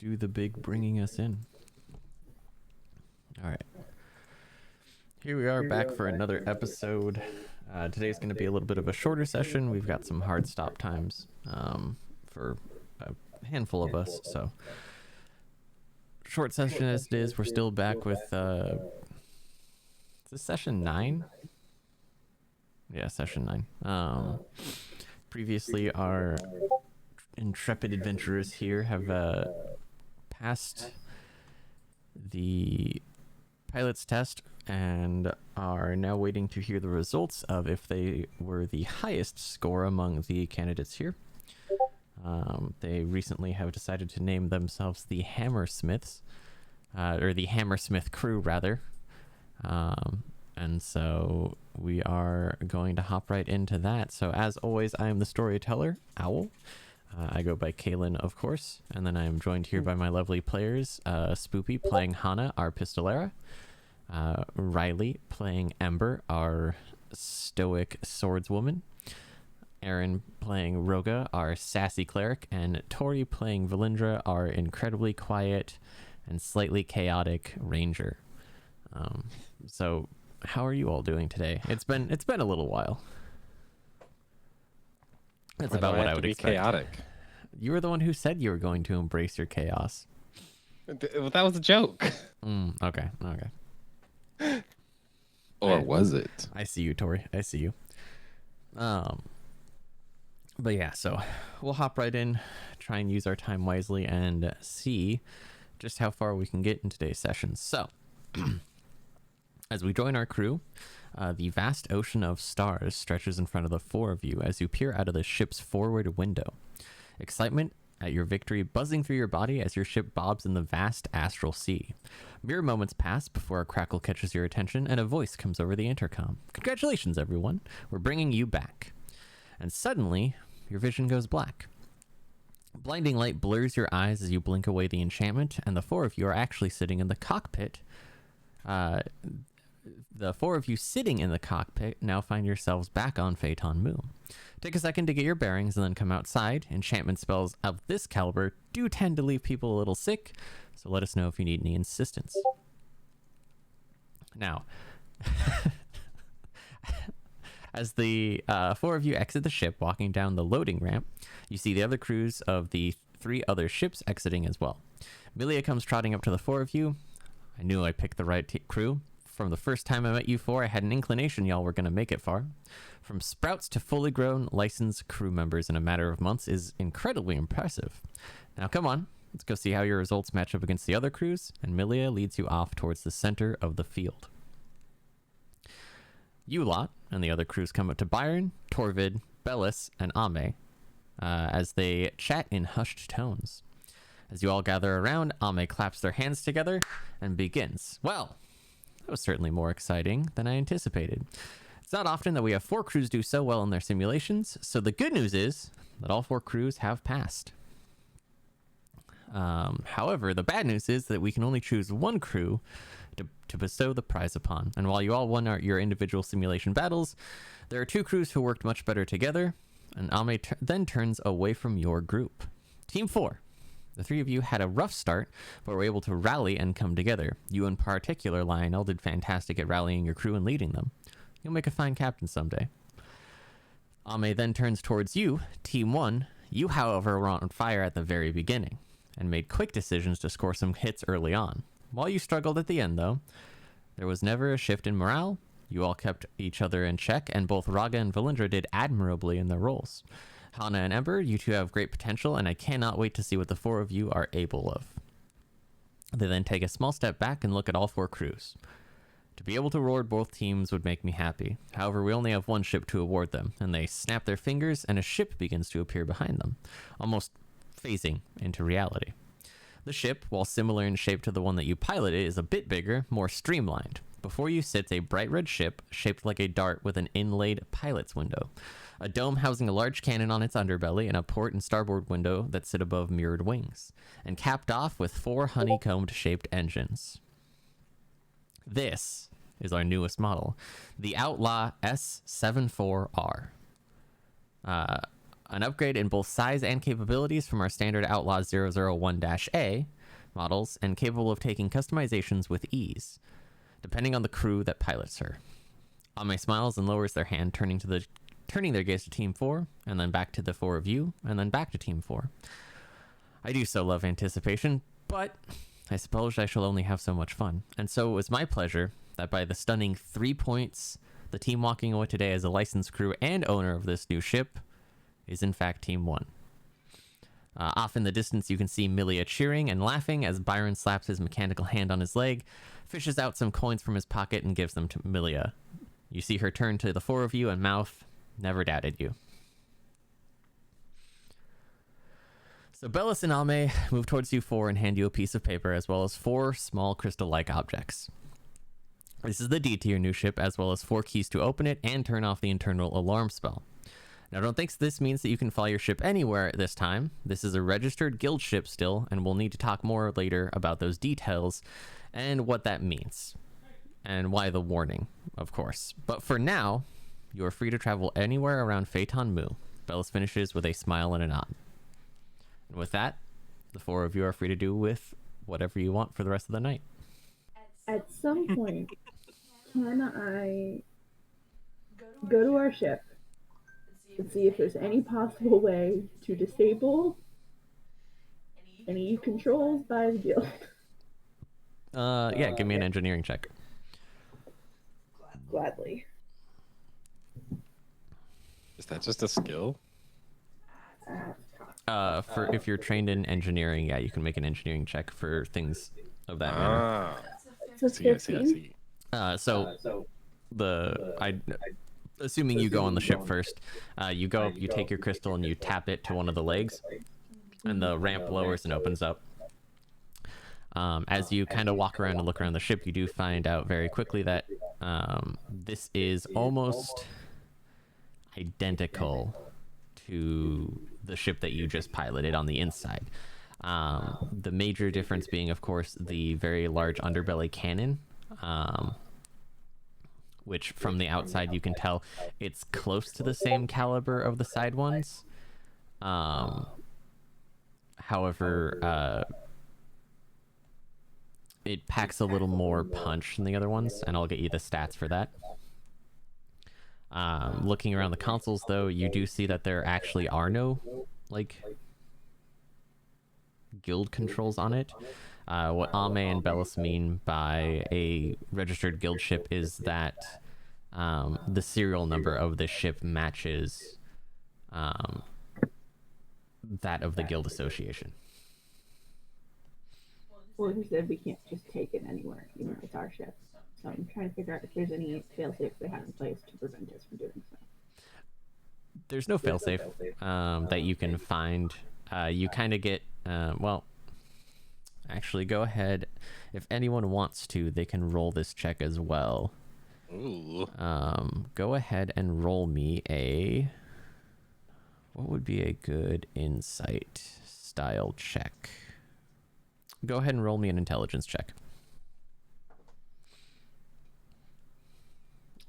do the big bringing us in. All right. Here we are back for another episode. Today's going to be a little bit of a shorter session. We've got some hard stop times for a handful of us. So short session as it is. We're still back with, is this session 9? Yeah, session 9. Previously, our intrepid adventurers here have passed the pilot's test and are now waiting to hear the results of if they were the highest score among the candidates here. They recently have decided to name themselves the Hammersmiths, or the Hammersmith crew, rather. And so we are going to hop right into that. So as always, I am the storyteller, Owl. I go by Kaylin, of course. And then I am joined here by my lovely players, Spoopy playing Hana, our Pistolera. Riley playing Ember, our stoic swordswoman. Aaron playing Rogga, our sassy cleric. And Tori playing Valindra, our incredibly quiet and slightly chaotic ranger. So how are you all doing today? It's been a little while. That's about what I would expect. Chaotic. You were the one who said you were going to embrace your chaos. Well, that was a joke. Okay. Or was it? I see you, Tori. I see you. But yeah, so we'll hop right in, try and use our time wisely, and see just how far we can get in today's session. So, as we join our crew, the vast ocean of stars stretches in front of the four of you as you peer out of the ship's forward window. Excitement at your victory buzzing through your body as your ship bobs in the vast astral sea. Mere moments pass before a crackle catches your attention and a voice comes over the intercom. Congratulations, everyone. We're bringing you back. And suddenly, your vision goes black. Blinding light blurs your eyes as you blink away the enchantment, and the four of you are actually sitting in the cockpit. The four of you sitting in the cockpit now find yourselves back on Phaeton Moon. Take a second to get your bearings and then come outside. Enchantment spells of this caliber do tend to leave people a little sick, so let us know if you need any assistance. Now, as the four of you exit the ship, walking down the loading ramp, you see the other crews of the 3 other ships exiting as well. Milia comes trotting up to the 4 of you. I knew I picked the right crew. From the first time I met you 4, I had an inclination y'all were going to make it far. From sprouts to fully grown licensed crew members in a matter of months is incredibly impressive. Now come on, let's go see how your results match up against the other crews, and Milia leads you off towards the center of the field. You lot and the other crews come up to Byron, Torvid, Bellis, and Ame as they chat in hushed tones. As you all gather around, Ame claps their hands together and begins. Well, that was certainly more exciting than I anticipated. It's not often that we have 4 crews do so well in their simulations, so the good news is that all 4 crews have passed. However, the bad news is that we can only choose 1 crew to bestow the prize upon. And while you all won your individual simulation battles, there are 2 crews who worked much better together, and Ame then turns away from your group. Team 4. The 3 of you had a rough start, but were able to rally and come together. You in particular, Lionel, did fantastic at rallying your crew and leading them. You'll make a fine captain someday. Ame then turns towards you, Team 1. You, however, were on fire at the very beginning, and made quick decisions to score some hits early on. While you struggled at the end, though, there was never a shift in morale. You all kept each other in check, and both Rogga and Valindra did admirably in their roles. Hana and Ember, you 2 have great potential, and I cannot wait to see what the 4 of you are able of. They then take a small step back and look at all 4 crews. To be able to reward both teams would make me happy. However, we only have 1 ship to award them, and they snap their fingers, and a ship begins to appear behind them, almost phasing into reality. The ship, while similar in shape to the one that you piloted, is a bit bigger, more streamlined. Before you sits a bright red ship shaped like a dart with an inlaid pilot's window, a dome housing a large cannon on its underbelly, and a port and starboard window that sit above mirrored wings, and capped off with 4 honeycombed-shaped engines. This is our newest model, the Outlaw S74R. An upgrade in both size and capabilities from our standard Outlaw 001-A models, and capable of taking customizations with ease, depending on the crew that pilots her. Ame smiles and lowers their hand, turning their gaze to Team 4, and then back to the 4 of you, and then back to Team 4. I do so love anticipation, but I suppose I shall only have so much fun. And so it was my pleasure that by the stunning 3 points, the team walking away today as a licensed crew and owner of this new ship is in fact Team 1. Off in the distance, you can see Milia cheering and laughing as Byron slaps his mechanical hand on his leg, fishes out some coins from his pocket, and gives them to Milia. You see her turn to the 4 of you and mouth, "Never doubted you." So Bellis and Ame move towards you 4 and hand you a piece of paper as well as 4 small crystal-like objects. This is the deed to your new ship, as well as 4 keys to open it and turn off the internal alarm spell. Now, don't think this means that you can fly your ship anywhere at this time. This is a registered guild ship still, and we'll need to talk more later about those details and what that means. And why the warning, of course. But for now, you are free to travel anywhere around Phaeton Mu. Bellis finishes with a smile and a nod. And with that, the 4 of you are free to do with whatever you want for the rest of the night. At some point, can I go to our ship and see if there's any possible way to disable any controls by the guild? Yeah, give me an engineering check. Gladly. Is that just a skill? For if you're trained in engineering, yeah, you can make an engineering check for things of that manner. Ah. So I see. Assuming you go on the ship first, you go up, you take your crystal and you tap it to one of the legs, and the ramp lowers and opens up. As you kind of walk around and look around the ship, you do find out very quickly that this is almost identical to the ship that you just piloted on the inside. The major difference being, of course, the very large underbelly cannon, which from the outside you can tell it's close to the same caliber of the side ones. However, it packs a little more punch than the other ones, and I'll get you the stats for that. Looking around the consoles, though, you do see that there actually are no, guild controls on it. What Ame and Bellis mean by a registered guild ship is that the serial number of the ship matches that of the guild association. Well, he said we can't just take it anywhere, even if it's our ship. So I'm trying to figure out if there's any failsafe they have in place to prevent us from doing so. There's no failsafe that you can find. You kind of get, actually, go ahead. If anyone wants to, they can roll this check as well. Ooh. Go ahead and roll me what would be a good insight style check? Go ahead and roll me an intelligence check.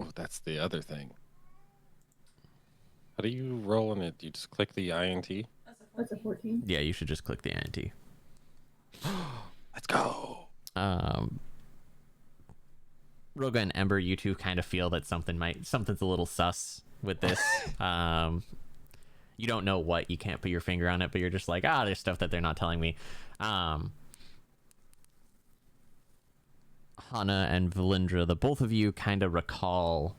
Oh, that's the other thing. How do you roll on it? Do you just click the INT? That's a 14. Yeah, you should just click the INT. Let's go. Rogga and Ember, you two kind of feel that something's a little sus with this. You don't know what, you can't put your finger on it, but you're just like, there's stuff that they're not telling me. Hana and Valindra, the both of you kind of recall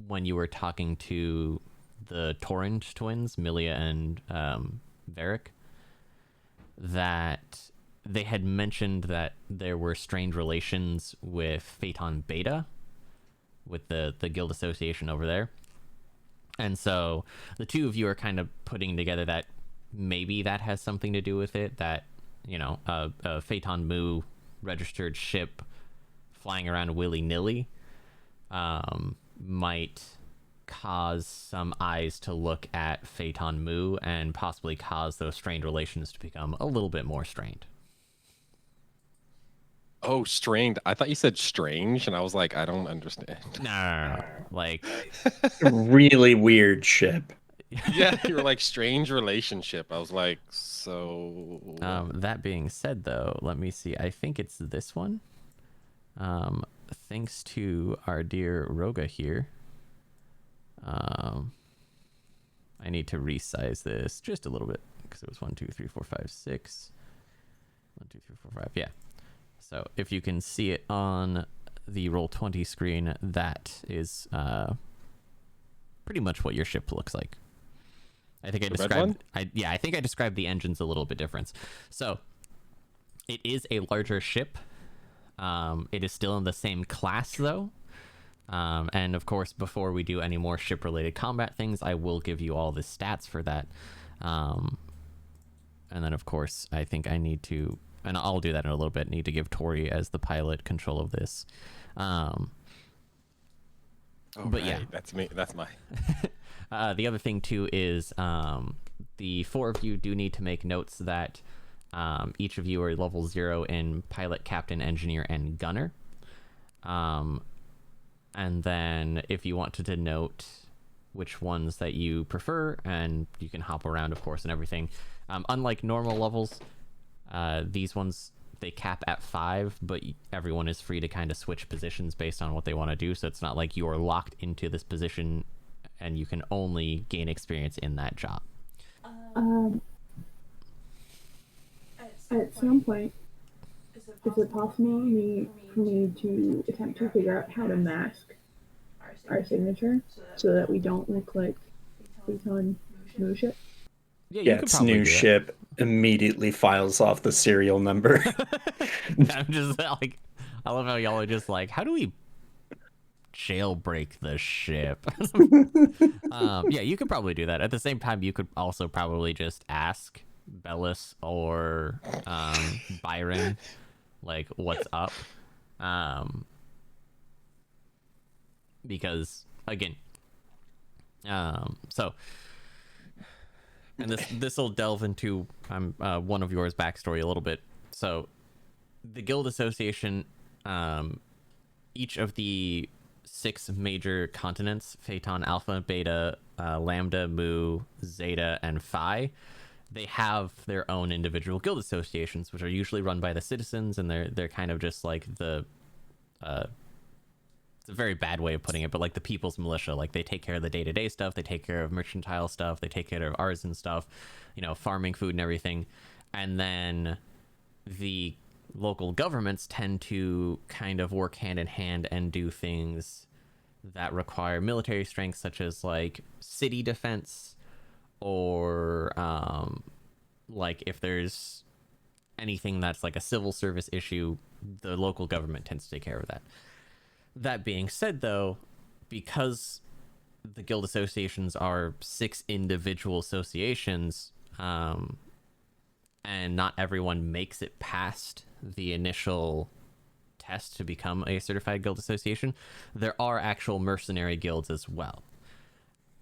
when you were talking to the Torrent twins, Milia and Varric, that they had mentioned that there were strained relations with Phaeton Beta, with the guild association over there. And so the two of you are kind of putting together that maybe that has something to do with it, that, a Phaeton Mu registered ship flying around willy-nilly might cause some eyes to look at Phaeton Mu and possibly cause those strained relations to become a little bit more strained. Oh, strained. I thought you said strange, and I was like, I don't understand. No. Really weird ship. Yeah, you were like strange relationship. I was like, so. That being said, though, let me see. I think it's this one. Thanks to our dear Rogga here. I need to resize this just a little bit because it was 1, 2, 3, 4, 5, 6. 1, 2, 3, 4, 5. Yeah. So if you can see it on the Roll20 screen, that is pretty much what your ship looks like. I think I described. I think I described the engines a little bit different. So it is a larger ship. It is still in the same class though. And of course, before we do any more ship-related combat things, I will give you all the stats for that. And then, of course, I think I need to, and I'll do that in a little bit, need to give Tori as the pilot control of this. But yeah, That's me. That's my. the other thing too is the 4 of you do need to make notes that each of you are level 0 in pilot, captain, engineer, and gunner. And then if you want to denote which ones that you prefer, and you can hop around, of course, and everything. Unlike normal levels, these ones, they cap at 5, but everyone is free to kind of switch positions based on what they want to do. So it's not like you are locked into this position and you can only gain experience in that job. At some point, is it possible for me to attempt to figure out how to mask our signature so that we don't look like Phaeton new ship? Yeah, its new ship immediately files off the serial number. I'm just like, I love how y'all are just like, how do we jailbreak the ship? Yeah, you could probably do that. At the same time, you could also probably just ask Bellis or Byron, like, what's up? Because again, so, and this will delve into one of yours backstory a little bit. So the Guild Association, each of the 6 major continents, Phaeton, Alpha, Beta, Lambda, Mu, Zeta, and Phi, they have their own individual guild associations, which are usually run by the citizens, and they're kind of just like the it's a very bad way of putting it, but like the people's militia. Like, they take care of the day-to-day stuff, they take care of mercantile stuff, they take care of artisan stuff, farming food and everything. And then the local governments tend to kind of work hand in hand and do things that require military strength, such as like city defense, or like if there's anything that's like a civil service issue, the local government tends to take care of that. That being said, though, because the guild associations are 6 individual associations, and not everyone makes it past the initial test to become a certified guild association, there are actual mercenary guilds as well.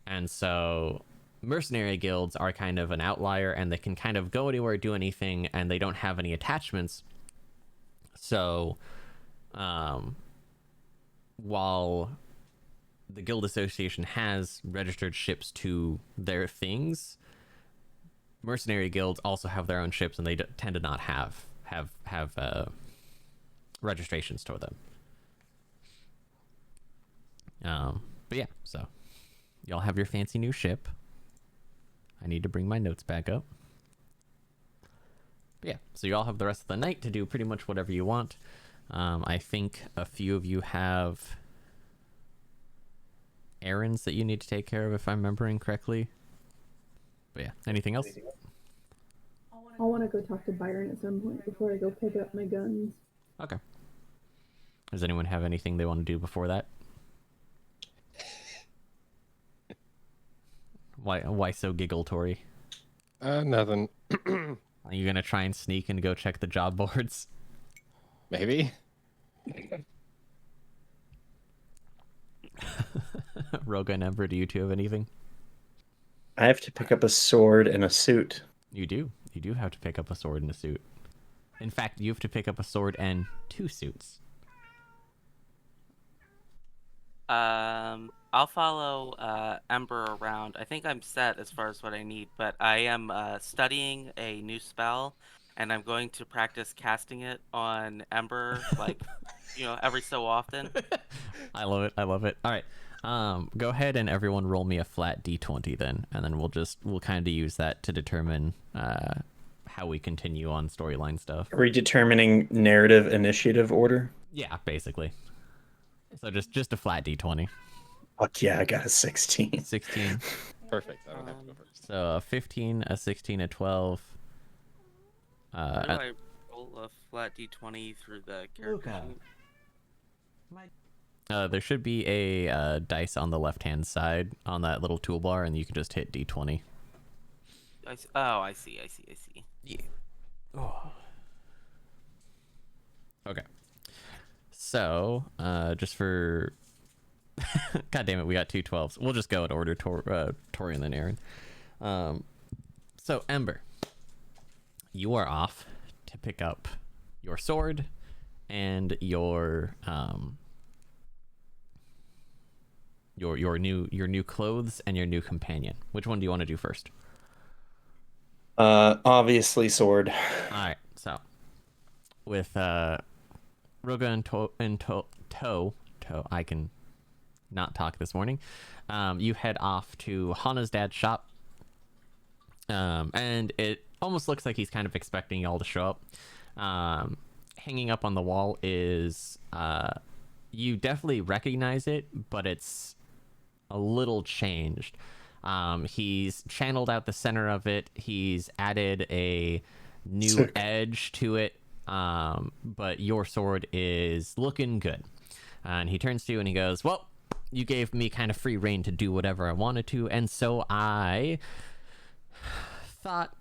And so mercenary guilds are kind of an outlier, and they can kind of go anywhere, do anything, and they don't have any attachments. So while the guild association has registered ships to their things, mercenary guilds also have their own ships, and they tend to not have registrations toward them. But yeah, so y'all have your fancy new ship. I need to bring my notes back up. But yeah, so you all have the rest of the night to do pretty much whatever you want. I think a few of you have errands that you need to take care of, if I'm remembering correctly. But yeah, anything else? I want to go talk to Byron at some point before I go pick up my guns. Okay. Does anyone have anything they want to do before that? Why so giggle, Tori? Nothing. Are you gonna try and sneak and go check the job boards? Maybe. Rogga and Ember, do you two have anything? I have to pick up a sword and a suit. You do. You do have to pick up a sword and a suit. In fact, you have to pick up a sword and 2 suits. I'll follow Ember around. I think I'm set as far as what I need, but I am studying a new spell, and I'm going to practice casting it on Ember, like, every so often. I love it. I love it. All right. Go ahead and everyone roll me a flat d20 then, and then we'll kind of use that to determine how we continue on storyline stuff. Are we determining narrative initiative order? Yeah, basically. So just a flat d20. Fuck yeah, I got a 16. 16. Perfect. I don't have to go first. So a 15, a 16, a 12. How do I roll a flat d20 through the character sheet? There should be a dice on the left-hand side on that little toolbar, and you can just hit d20. I see. Yeah. Oh. Okay. So, just for... God damn it, we got 2 12s. We'll just go in order, Tori and then Aaron. So, Ember, you are off to pick up your sword and your new clothes and your new companion. Which one do you want to do first? Obviously sword. All right, so with Rogga and Toe, I can not talk this morning. You head off to Hana's dad's shop, and it almost looks like he's kind of expecting y'all to show up. Hanging up on the wall is you definitely recognize it, but it's a little changed. He's channeled out the center of it. He's added a new edge to it. But your sword is looking good. And he turns to you and he goes, well, you gave me kind of free reign to do whatever I wanted to. And so I thought,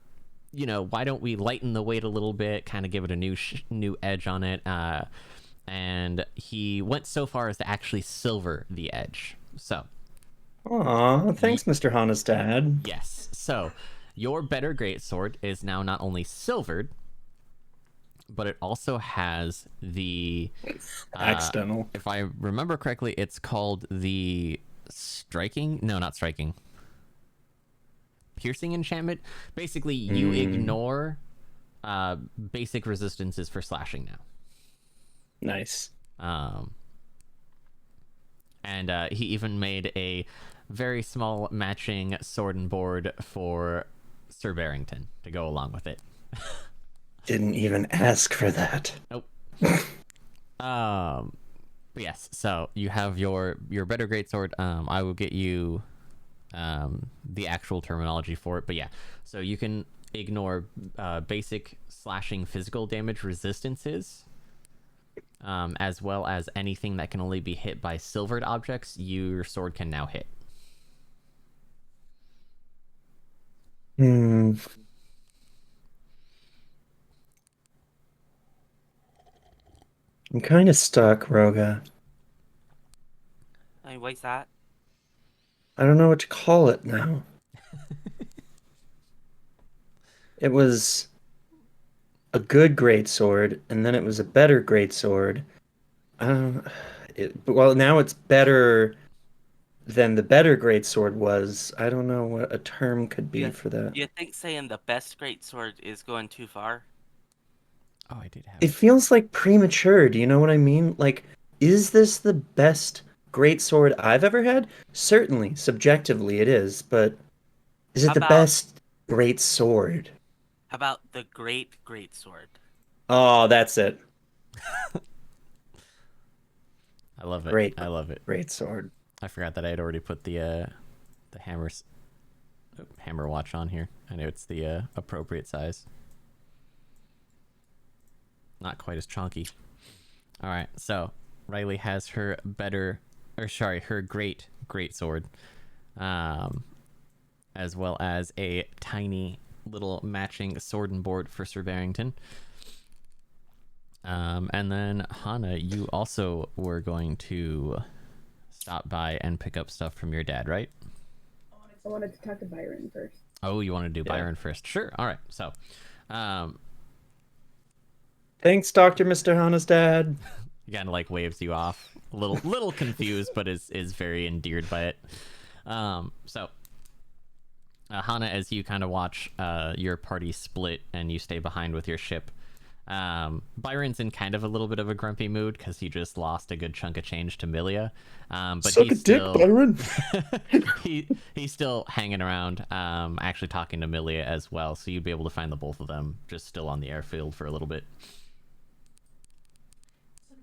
why don't we lighten the weight a little bit, kind of give it a new edge on it. And he went so far as to actually silver the edge. So. Aw, thanks, Mr. Hana's dad. Yes. So, your better greatsword is now not only silvered, but it also has the accidental. If I remember correctly, it's called the striking. No, not striking. Piercing enchantment. Basically, you ignore basic resistances for slashing now. Nice. And he even made a very small matching sword and board for Sir Barrington to go along with it. Didn't even ask for that. Nope. Yes, so you have your better greatsword. I will get you the actual terminology for it, but yeah. So you can ignore basic slashing physical damage resistances. As well as anything that can only be hit by silvered objects, your sword can now hit. I'm kind of stuck, Rogga. I mean, what's that? I don't know what to call it now. It was a good greatsword, and then it was a better greatsword. Well, now it's better than the better greatsword was. I don't know what a term could be for that. Do you think saying the best greatsword is going too far? Oh, I did have it. Feels like premature. Do you know what I mean? Like, is this the best greatsword I've ever had? Certainly, subjectively, it is. But is it the best greatsword? How about the greatsword? Oh, that's it. I love it. Great. I love it. Great sword. I forgot that I had already put the hammer watch on here. I know it's the appropriate size. Not quite as chunky. All right, so Riley has her great sword, as well as a tiny little matching sword and board for Sir Barrington. And then Hana, you also were going to stop by and pick up stuff from your dad, right? I wanted to talk to Byron first. Oh, you want to do Byron first? Sure. All right. So, thanks, Dr. Mr. Hana's dad. He kind of like waves you off, little confused, but is very endeared by it. Hana, as you kind of watch your party split and you stay behind with your ship, Byron's in kind of a little bit of a grumpy mood because he just lost a good chunk of change to Milia. But Suck he's a dick, still Byron. he's still hanging around, actually talking to Milia as well. So you'd be able to find the both of them just still on the airfield for a little bit.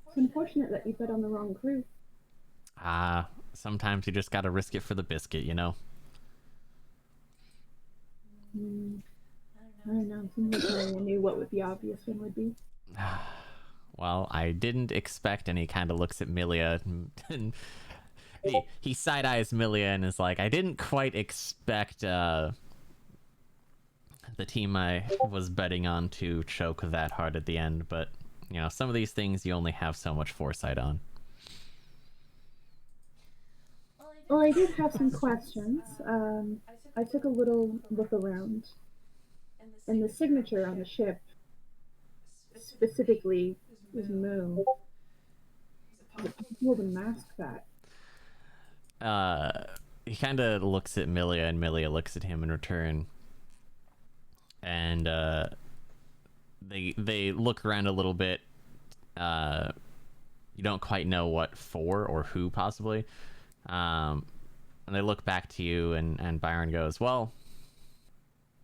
It's unfortunate that you bet on the wrong crew. Sometimes you just gotta risk it for the biscuit, you know? I don't know. Seems like Maria knew what the obvious one would be. Well, I didn't expect, and he kind of looks at Milia, and he side-eyes Milia and is like, I didn't quite expect the team I was betting on to choke that hard at the end, but, you know, some of these things you only have so much foresight on. Well, I did have some questions. I took a little look around, and the signature on the ship specifically is Moon. Is it possible to mask that? He kind of looks at Milia, and Milia looks at him in return, and they look around a little bit. You don't quite know what for or who, possibly. And they look back to you, and Byron goes, well,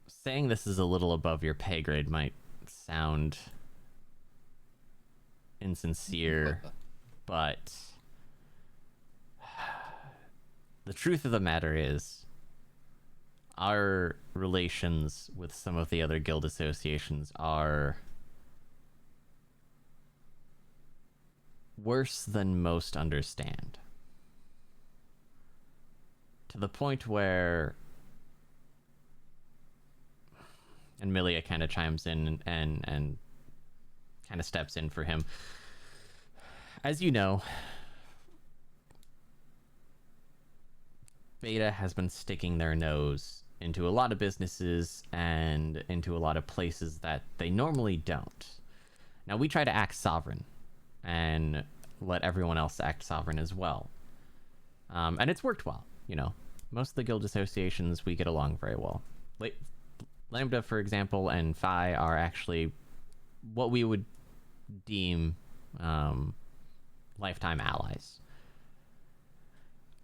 saying this is a little above your pay grade might sound insincere, but the truth of the matter is our relations with some of the other guild associations are worse than most understand. To the point where, and Milia kind of chimes in and kind of steps in for him. As you know, Beta has been sticking their nose into a lot of businesses and into a lot of places that they normally don't. Now, we try to act sovereign and let everyone else act sovereign as well. And it's worked well, you know. Most of the guild associations, we get along very well. Lambda, for example, and Phi are actually what we would deem lifetime allies.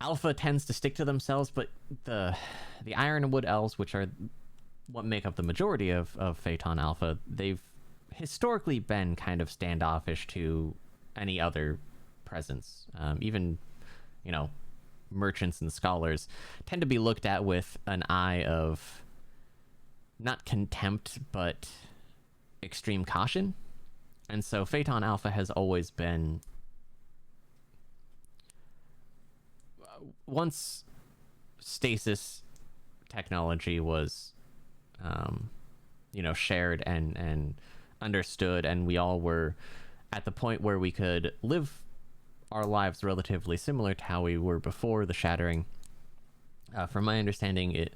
Alpha tends to stick to themselves, but the Ironwood Elves, which are what make up the majority of Phaeton Alpha, they've historically been kind of standoffish to any other presence. Even, you know, merchants and scholars tend to be looked at with an eye of not contempt, but extreme caution. And so Phaeton Alpha has always been, once stasis technology was, you know, shared and understood, and we all were at the point where we could live our lives relatively similar to how we were before the shattering. From my understanding,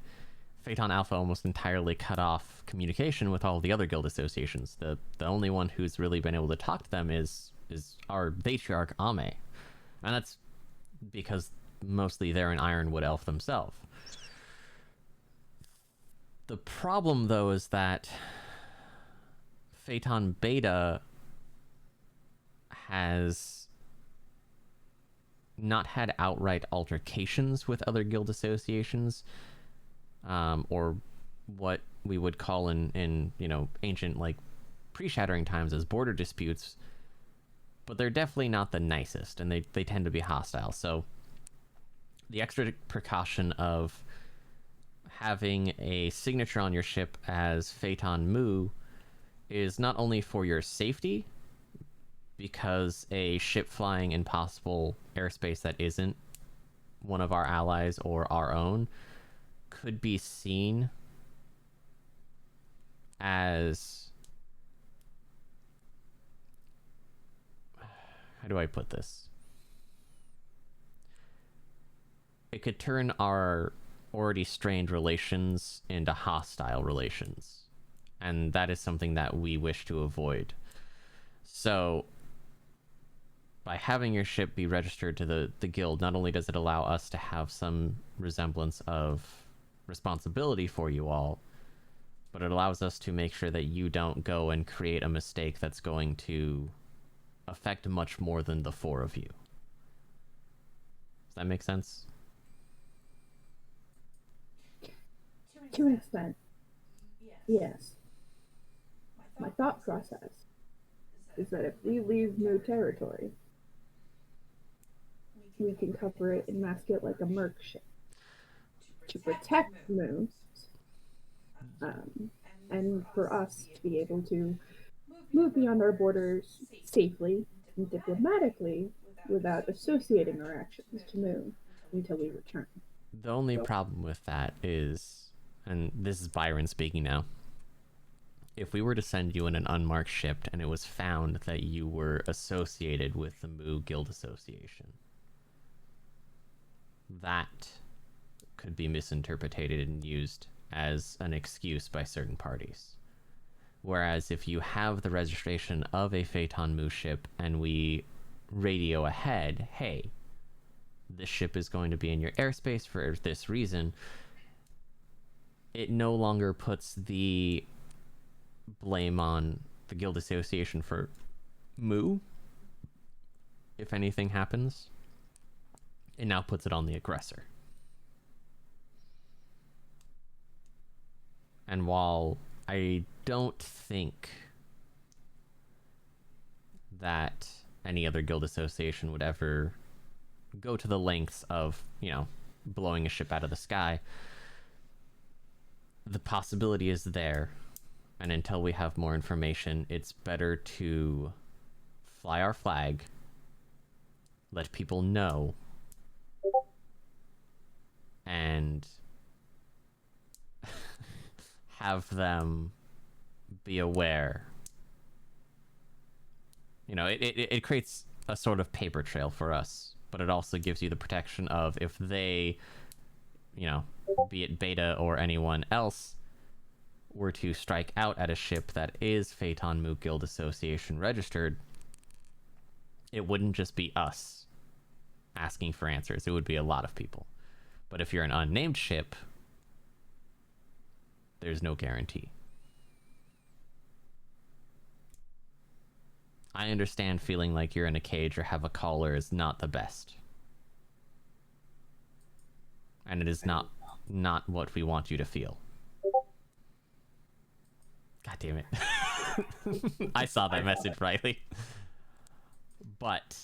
Phaeton Alpha almost entirely cut off communication with all the other guild associations. The only one who's really been able to talk to them is our matriarch Ame, and that's because mostly they're an Ironwood elf themselves. The problem, though, is that Phaeton Beta has not had outright altercations with other guild associations, or what we would call in you know, ancient, like, pre-shattering times as border disputes, but they're definitely not the nicest, and they tend to be hostile. So the extra precaution of having a signature on your ship as Phaeton Mu is not only for your safety, because a ship flying in possible airspace that isn't one of our allies or our own could be seen as, how do I put this? It could turn our already strained relations into hostile relations, and that is something that we wish to avoid. So by having your ship be registered to the guild, not only does it allow us to have some resemblance of responsibility for you all, but it allows us to make sure that you don't go and create a mistake that's going to affect much more than the 4 of you. Does that make sense? To an extent, yes. My thought process is that if we leave Moo territory, we can cover it and mask it like a merc ship to protect Moo, and for us to be able to move beyond our borders safely and diplomatically without associating our actions to Moo until we return. The only problem with that is, and this is Byron speaking now, if we were to send you in an unmarked ship and it was found that you were associated with the Moo Guild Association, that could be misinterpreted and used as an excuse by certain parties. Whereas if you have the registration of a Phaeton Moo ship and we radio ahead, hey, this ship is going to be in your airspace for this reason, it no longer puts the blame on the Guild Association for Moo. If anything happens, it now puts it on the aggressor. And while I don't think that any other guild association would ever go to the lengths of, you know, blowing a ship out of the sky, the possibility is there. And until we have more information, it's better to fly our flag, let people know, and have them be aware. You know, it creates a sort of paper trail for us, but it also gives you the protection of if they, you know, be it Beta or anyone else, were to strike out at a ship that is Phaeton Moo Guild Association registered, it wouldn't just be us asking for answers. It would be a lot of people. But if you're an unnamed ship, there's no guarantee. I understand feeling like you're in a cage or have a collar is not the best. And it is not what we want you to feel. God damn it. I saw that message, Riley. But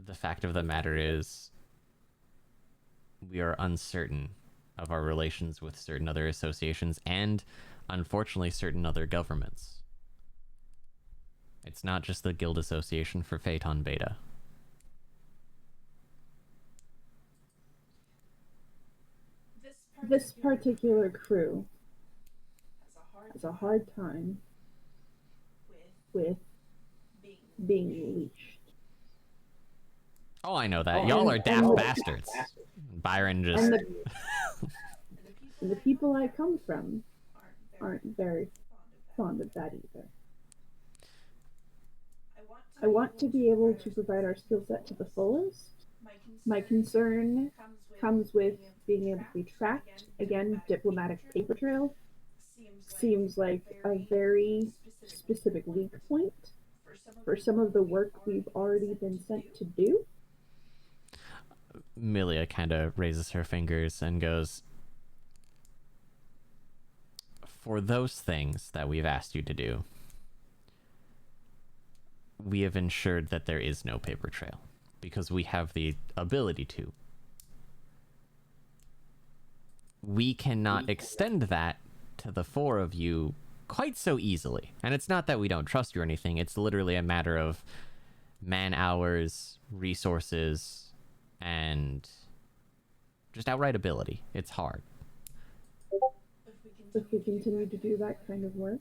the fact of the matter is, we are uncertain of our relations with certain other associations and, unfortunately, certain other governments. It's not just the Guild Association for Phaeton Beta. This particular crew has a hard time with being leashed. Oh, I know that. Y'all are daft bastards. Byron just... And the people I come from aren't very fond of that either. I want to be able to provide our skill set to the fullest. My concern comes with being able to be tracked. Again, diplomatic paper trail seems like a very specific weak point for some of the work we've already been sent to do. Milia kind of raises her fingers and goes, for those things that we've asked you to do, we have ensured that there is no paper trail because we have the ability to. We cannot extend that to the 4 of you quite so easily. And it's not that we don't trust you or anything. It's literally a matter of man hours, resources, and just outright ability. It's hard. If we continue to do that kind of work,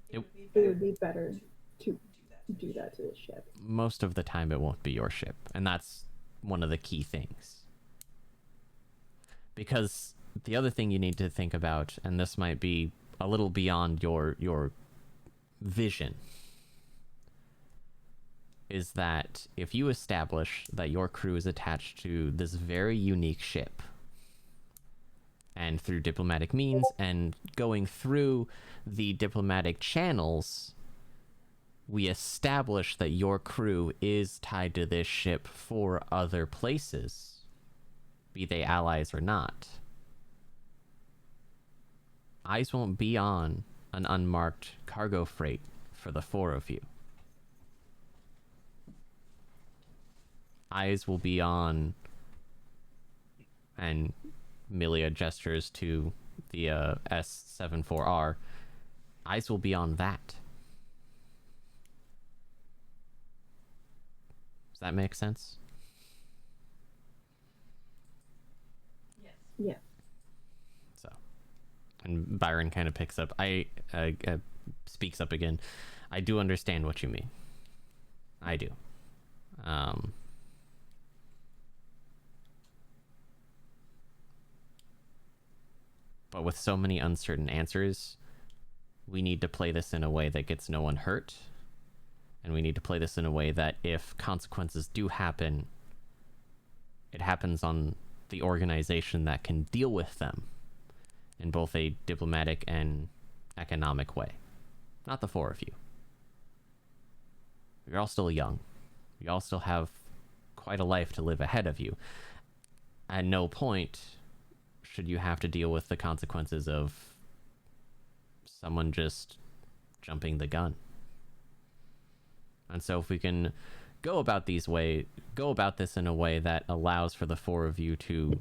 it would be better to do that to the ship. Most of the time it won't be your ship, and that's one of the key things. Because the other thing you need to think about, and this might be a little beyond your vision, is that if you establish that your crew is attached to this very unique ship, and through diplomatic means and going through the diplomatic channels, we establish that your crew is tied to this ship for other places, be they allies or not. Eyes won't be on an unmarked cargo freight for the 4 of you. Eyes will be on, and Milia gestures to the S74R, eyes will be on that. Does that make sense? Yeah. So, and Byron kind of picks up. Speaks up again. I do understand what you mean. I do. But with so many uncertain answers, we need to play this in a way that gets no one hurt. And we need to play this in a way that if consequences do happen, it happens on the organization that can deal with them in both a diplomatic and economic way. Not the 4 of you. You're all still young. You all still have quite a life to live ahead of you. At no point should you have to deal with the consequences of someone just jumping the gun. And so if we can go about this in a way that allows for the 4 of you to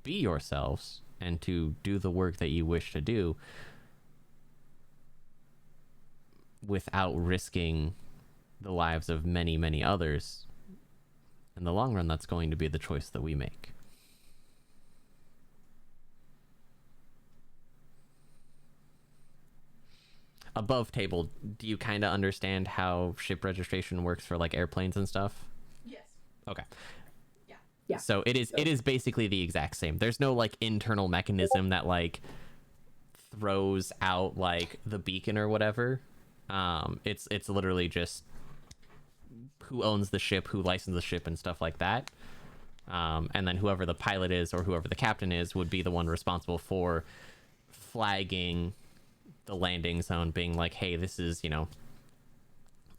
be yourselves and to do the work that you wish to do without risking the lives of many, many others, in the long run, that's going to be the choice that we make. Above table, do you kind of understand how ship registration works for like airplanes and stuff? Yes. Okay. Yeah. So it is basically the exact same. There's no like internal mechanism that like throws out like the beacon or whatever. It's literally just who owns the ship, who licenses the ship, and stuff like that. And then whoever the pilot is or whoever the captain is would be the one responsible for flagging the landing zone, being like, hey, this is, you know,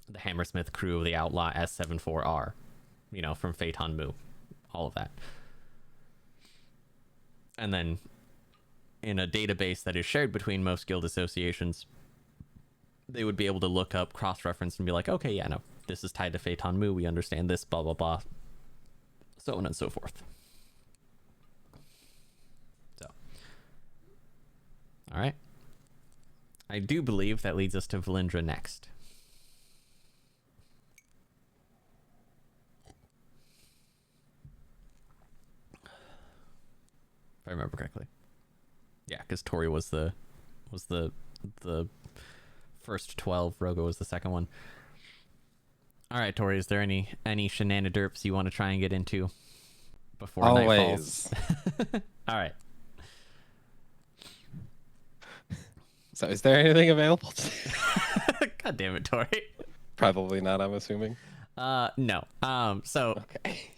the Hammersmith crew of the Outlaw S74R, you know, from Phaeton Mu, all of that. And then in a database that is shared between most guild associations, they would be able to look up, cross-reference, and be like, okay, yeah, no, this is tied to Phaeton Mu, we understand this, blah, blah, blah, so on and so forth. So, all right. I do believe that leads us to Valindra next. If I remember correctly. Yeah, because Tori was the first 12, Rogga was the second one. All right, Tori, is there any shenaniderps you want to try and get into before night falls? All right. So is there anything available? God damn it, Tori. Probably not, I'm assuming. No. So Okay.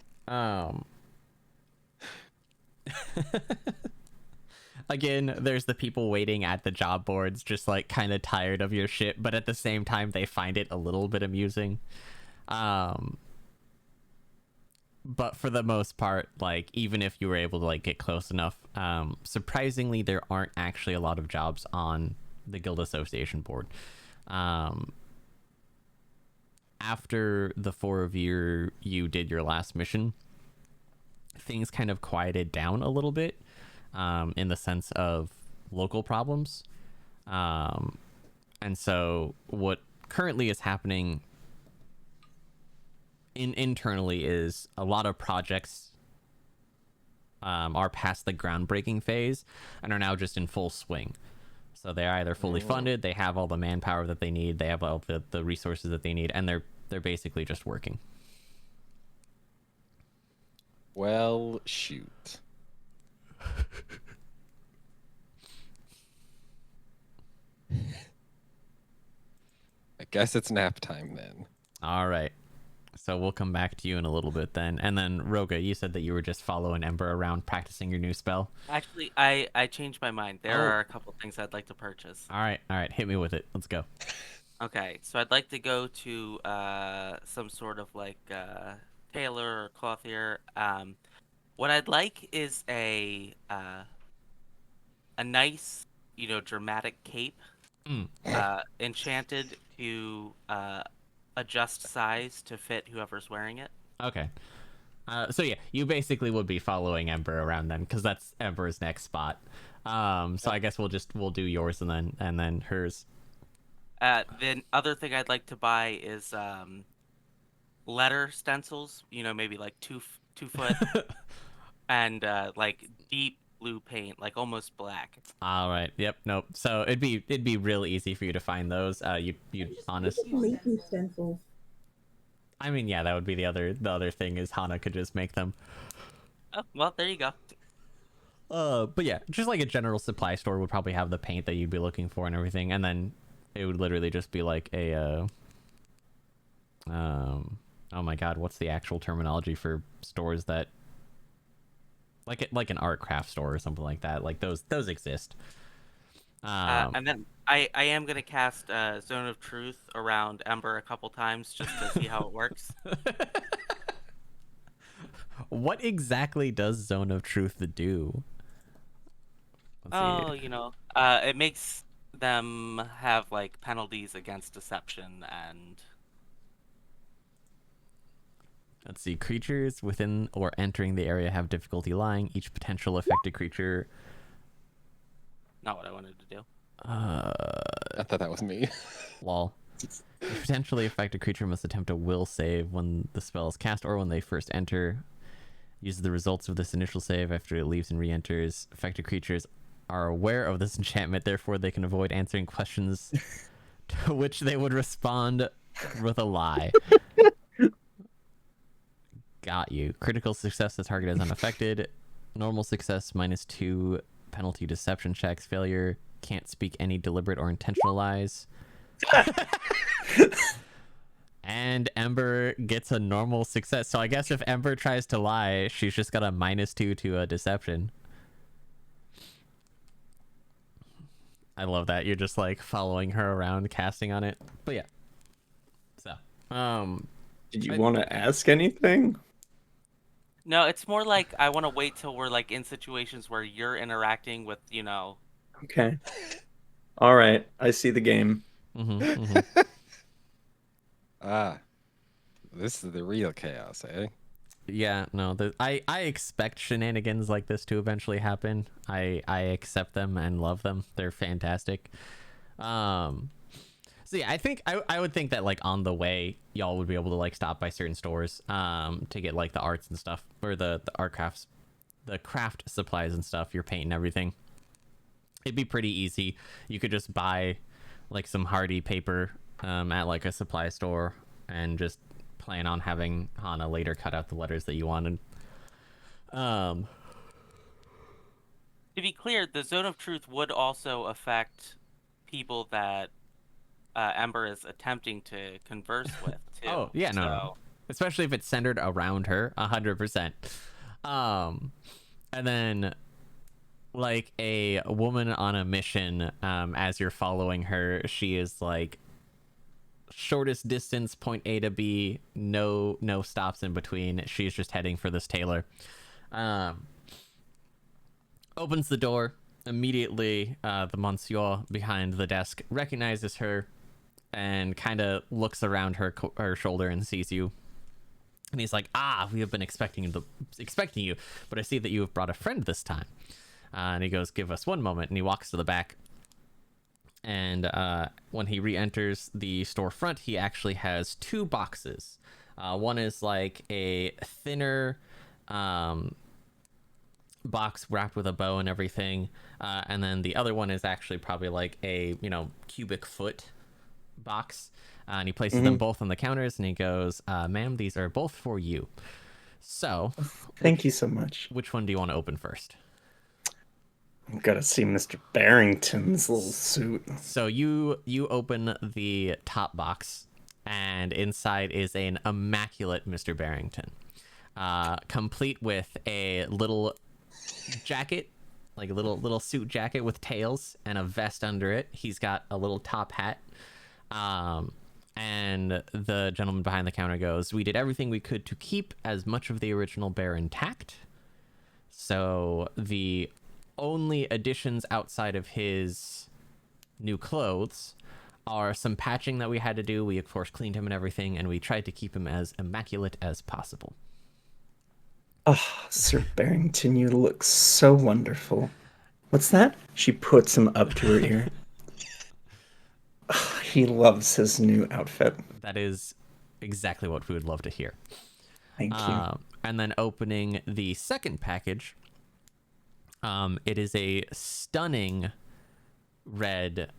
Again, there's the people waiting at the job boards, just like kind of tired of your shit, but at the same time they find it a little bit amusing. But for the most part, like, even if you were able to like get close enough, surprisingly there aren't actually a lot of jobs on the guild association board. After the 4 of you did your last mission, things kind of quieted down a little bit, in the sense of local problems. And so what currently is happening internally is a lot of projects are past the groundbreaking phase and are now just in full swing. So they're either fully funded, they have all the manpower that they need, they have all the resources that they need, and they're basically just working. Well, shoot. I guess it's nap time then. All right. So we'll come back to you in a little bit then. And then Rogga, you said that you were just following Ember around practicing your new spell. Actually, I changed my mind. There Oh. are a couple things I'd like to purchase. All right. Hit me with it. Let's go. Okay, so I'd like to go to some sort of like tailor or clothier. What I'd like is a nice, dramatic cape, Mm. enchanted to adjust size to fit whoever's wearing it. Okay. So yeah, you basically would be following Ember around then, because that's Ember's next spot. So I guess we'll do yours and then hers. The other thing I'd like to buy is letter stencils. Maybe like 2 foot, and like deep blue paint, like almost black. All right. Yep. Nope. So it'd be real easy for you to find those. You honest. You can make you stencils. I mean, yeah, that would be the other thing is Hana could just make them. Oh, well, there you go. But yeah, just like a general supply store would probably have the paint that you'd be looking for and everything, and then it would literally just be like a oh my god, what's the actual terminology for stores that like an art craft store or something like that? Like those exist. And then I am gonna cast Zone of Truth around Ember a couple times just to see how it works. What exactly does Zone of Truth do? Let's see. It makes them have like penalties against deception and. Let's see. Creatures within or entering the area have difficulty lying. Each potential affected creature. Not what I wanted to do. I thought that was me. Lol. Each potentially affected creature must attempt a will save when the spell is cast or when they first enter. Uses the results of this initial save after it leaves and re-enters. Affected creatures are aware of this enchantment, therefore they can avoid answering questions to which they would respond with a lie. Got you. Critical success, the target is unaffected. Normal success, -2 penalty deception checks. Failure, can't speak any deliberate or intentional lies. And Ember gets a normal success. So I guess if Ember tries to lie, she's just got a -2 to a deception. I love that. You're just like following her around, casting on it. But yeah. So, Did you want to ask anything? No, it's more like I want to wait till we're like in situations where you're interacting with, Okay. All right. I see the game. This is the real chaos, eh? Yeah, no, I expect shenanigans like this to eventually happen. I accept them and love them. They're fantastic. So yeah, I think I would think that like on the way y'all would be able to like stop by certain stores to get like the arts and stuff, or the art crafts, the craft supplies and stuff, your paint and everything. It'd be pretty easy. You could just buy like some hardy paper at like a supply store and just plan on having Hana later cut out the letters that you wanted. To be clear, the Zone of Truth would also affect people that Ember is attempting to converse with, too. Oh, yeah, no. Especially if it's centered around her, 100%. And then, like, a woman on a mission, as you're following her, she is, like, shortest distance, point A to B, no stops in between. She's just heading for this tailor. Opens the door. Immediately, the monsieur behind the desk recognizes her and kind of looks around her shoulder and sees you. And he's like, we have been expecting you, but I see that you have brought a friend this time. And he goes, give us one moment. And he walks to the back. And when he re-enters the storefront, he actually has 2 boxes. One is like a thinner box wrapped with a bow and everything. And then the other one is actually probably like a, cubic foot box. And he places them both on the counters and he goes, ma'am, these are both for you. So Thank you so much. which one do you want to open first? I've got to see Mr. Barrington's little suit. So you open the top box and inside is an immaculate Mr. Barrington, complete with a little jacket, like a little suit jacket with tails and a vest under it. He's got a little top hat. And the gentleman behind the counter goes, "We did everything we could to keep as much of the original bear intact. So the only additions outside of his new clothes are some patching that we had to do. We, of course, cleaned him and everything, and we tried to keep him as immaculate as possible." Oh, Sir Barrington, you look so wonderful. What's that? She puts him up to her ear. Oh, he loves his new outfit. That is exactly what we would love to hear. Thank you. And then opening the second package, it is a stunning red.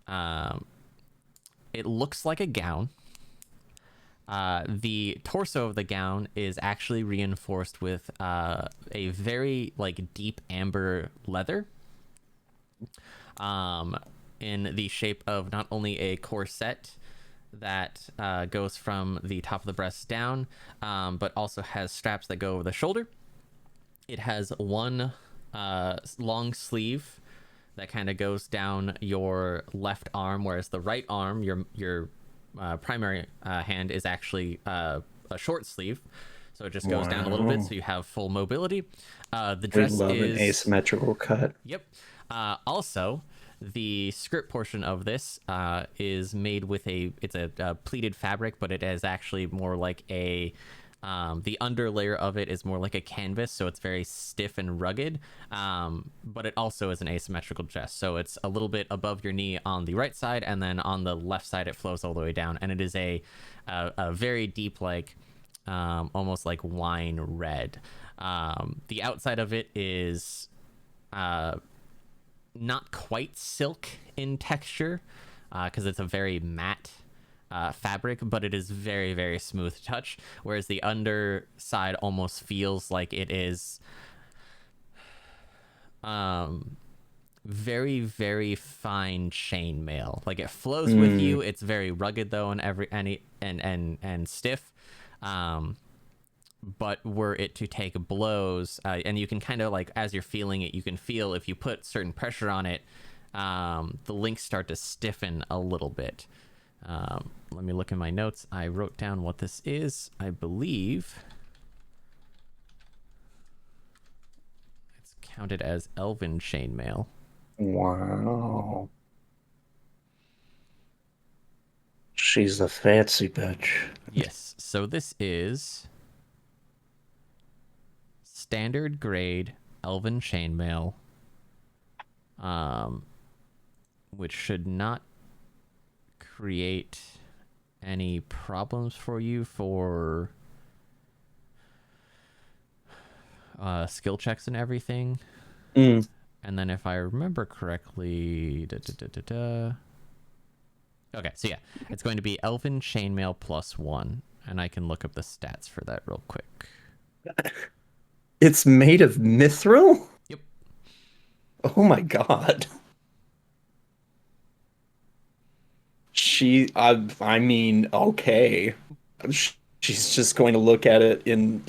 It looks like a gown. The torso of the gown is actually reinforced with a very deep amber leather, in the shape of not only a corset that goes from the top of the breast down, but also has straps that go over the shoulder. It has one long sleeve that kind of goes down your left arm, whereas the right arm, your primary hand, is actually a short sleeve, so it just goes down a little bit, so you have full mobility. The dress We love is an asymmetrical cut. Yep. Also, the skirt portion of this is made with a pleated fabric, but it is actually more like a the underlayer of it is more like a canvas, so it's very stiff and rugged, but it also is an asymmetrical dress, so it's a little bit above your knee on the right side, and then on the left side it flows all the way down, and it is a very deep, almost like wine red. The outside of it is not quite silk in texture, because it's a very matte fabric, but it is very, very smooth to touch, whereas the underside almost feels like it is very, very fine chainmail. Like, it flows with you. It's very rugged though, and stiff. But were it to take blows, and you can kind of, as you're feeling it, you can feel if you put certain pressure on it, the links start to stiffen a little bit. Let me look in my notes. I wrote down what this is. I believe it's counted as elven chainmail. Wow. She's a fancy bitch. Yes. So this is standard grade elven chainmail, which should not create any problems for you for skill checks and everything. And then if I remember correctly, okay, so yeah, it's going to be elven chainmail +1, and I can look up the stats for that real quick. It's made of mithril? Yep. Oh my god. I mean, okay. She's just going to look at it in,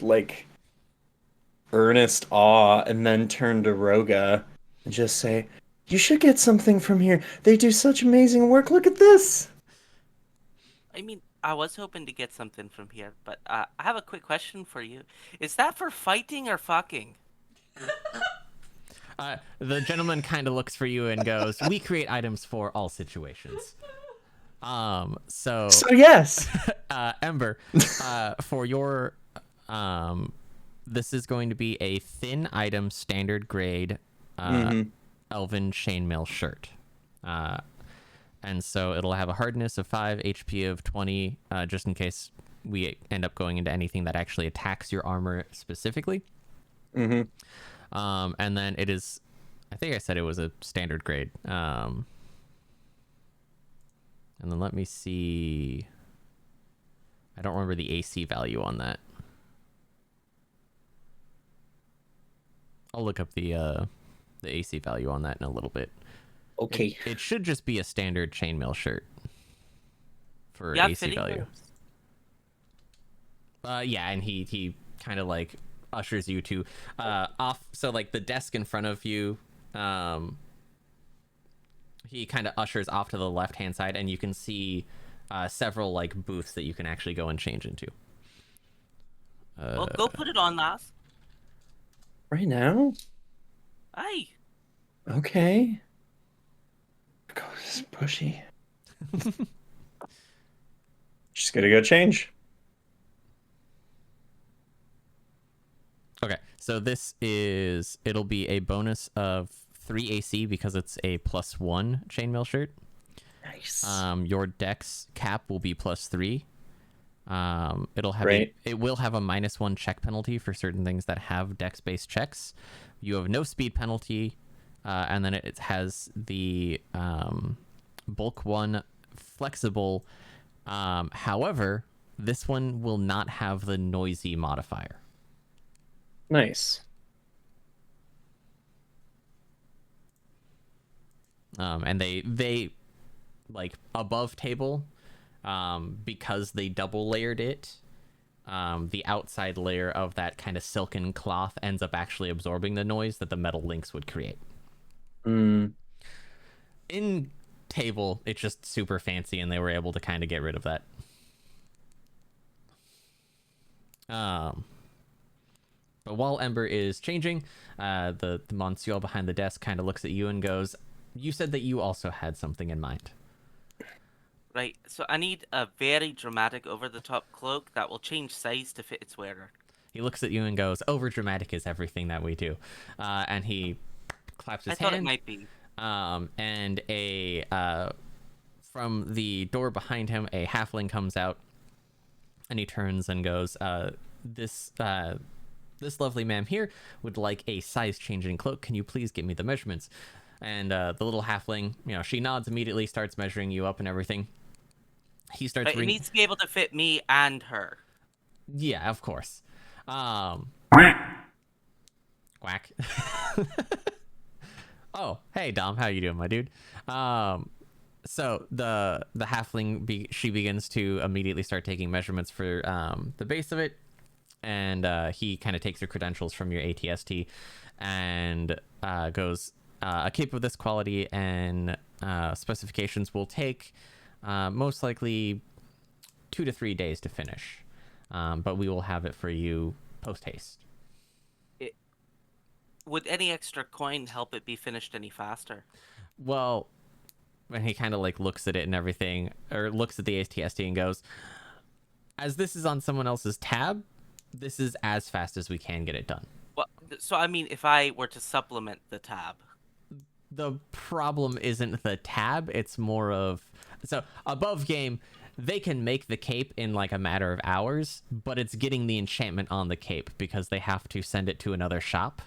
earnest awe, and then turn to Rogga and just say, "You should get something from here. They do such amazing work. Look at this." I mean, I was hoping to get something from here, but I have a quick question for you. Is that for fighting or fucking? The gentleman kind of looks for you and goes, "We create items for all situations." So yes. Ember, for your this is going to be a thin item, standard grade elven chainmail shirt, and so it'll have a hardness of 5, HP of 20, just in case we end up going into anything that actually attacks your armor specifically. And then it is, I think I said it was a standard grade. And then let me see. I don't remember the AC value on that. I'll look up the AC value on that in a little bit. Okay. It should just be a standard chainmail shirt for Yeah, AC fitting value. rooms. Yeah, and he kind of like ushers you to off. So like the desk in front of you, he kind of ushers off to the left hand side, and you can see several like booths that you can actually go and change into. Well, go put it on, lass. Right now? Aye. Okay. God, this is pushy. Just gotta go change. Okay, so it'll be a bonus of 3 AC because it's a +1 chainmail shirt. Nice. Your dex cap will be +3. It'll have Great. it will have a -1 check penalty for certain things that have dex-based checks. You have no speed penalty, and then it has the bulk 1 flexible. However, this one will not have the noisy modifier. Nice. And they like above table, because they double layered it, the outside layer of that kind of silken cloth ends up actually absorbing the noise that the metal links would create. Mm. In table, it's just super fancy, and they were able to kind of get rid of that. But while Ember is changing, the monsieur behind the desk kind of looks at you and goes, "You said that you also had something in mind." Right, so I need a very dramatic over-the-top cloak that will change size to fit its wearer. He looks at you and goes, "Over dramatic is everything that we do," and he claps his I thought hand. it might be. And from the door behind him, a halfling comes out, and he turns and goes, "This lovely ma'am here would like a size-changing cloak. Can you please give me the measurements?" And the little halfling, she nods immediately, starts measuring you up and everything. He starts Right, it needs to be able to fit me and her. Yeah, of course. Quack. Oh, hey Dom, how you doing, my dude? So the halfling she begins to immediately start taking measurements for the base of it, and he kind of takes your credentials from your ATST and goes, "A cape of this quality and specifications will take most likely 2 to 3 days to finish, but we will have it for you post haste." Would any extra coin help it be finished any faster? Well, when he kind of like looks at it and everything, or looks at the ATST and goes, "As this is on someone else's tab, this is as fast as we can get it done." Well, so I mean, if I were to supplement the tab. The problem isn't the tab, it's more of, so above game, they can make the cape in like a matter of hours, but it's getting the enchantment on the cape because they have to send it to another shop.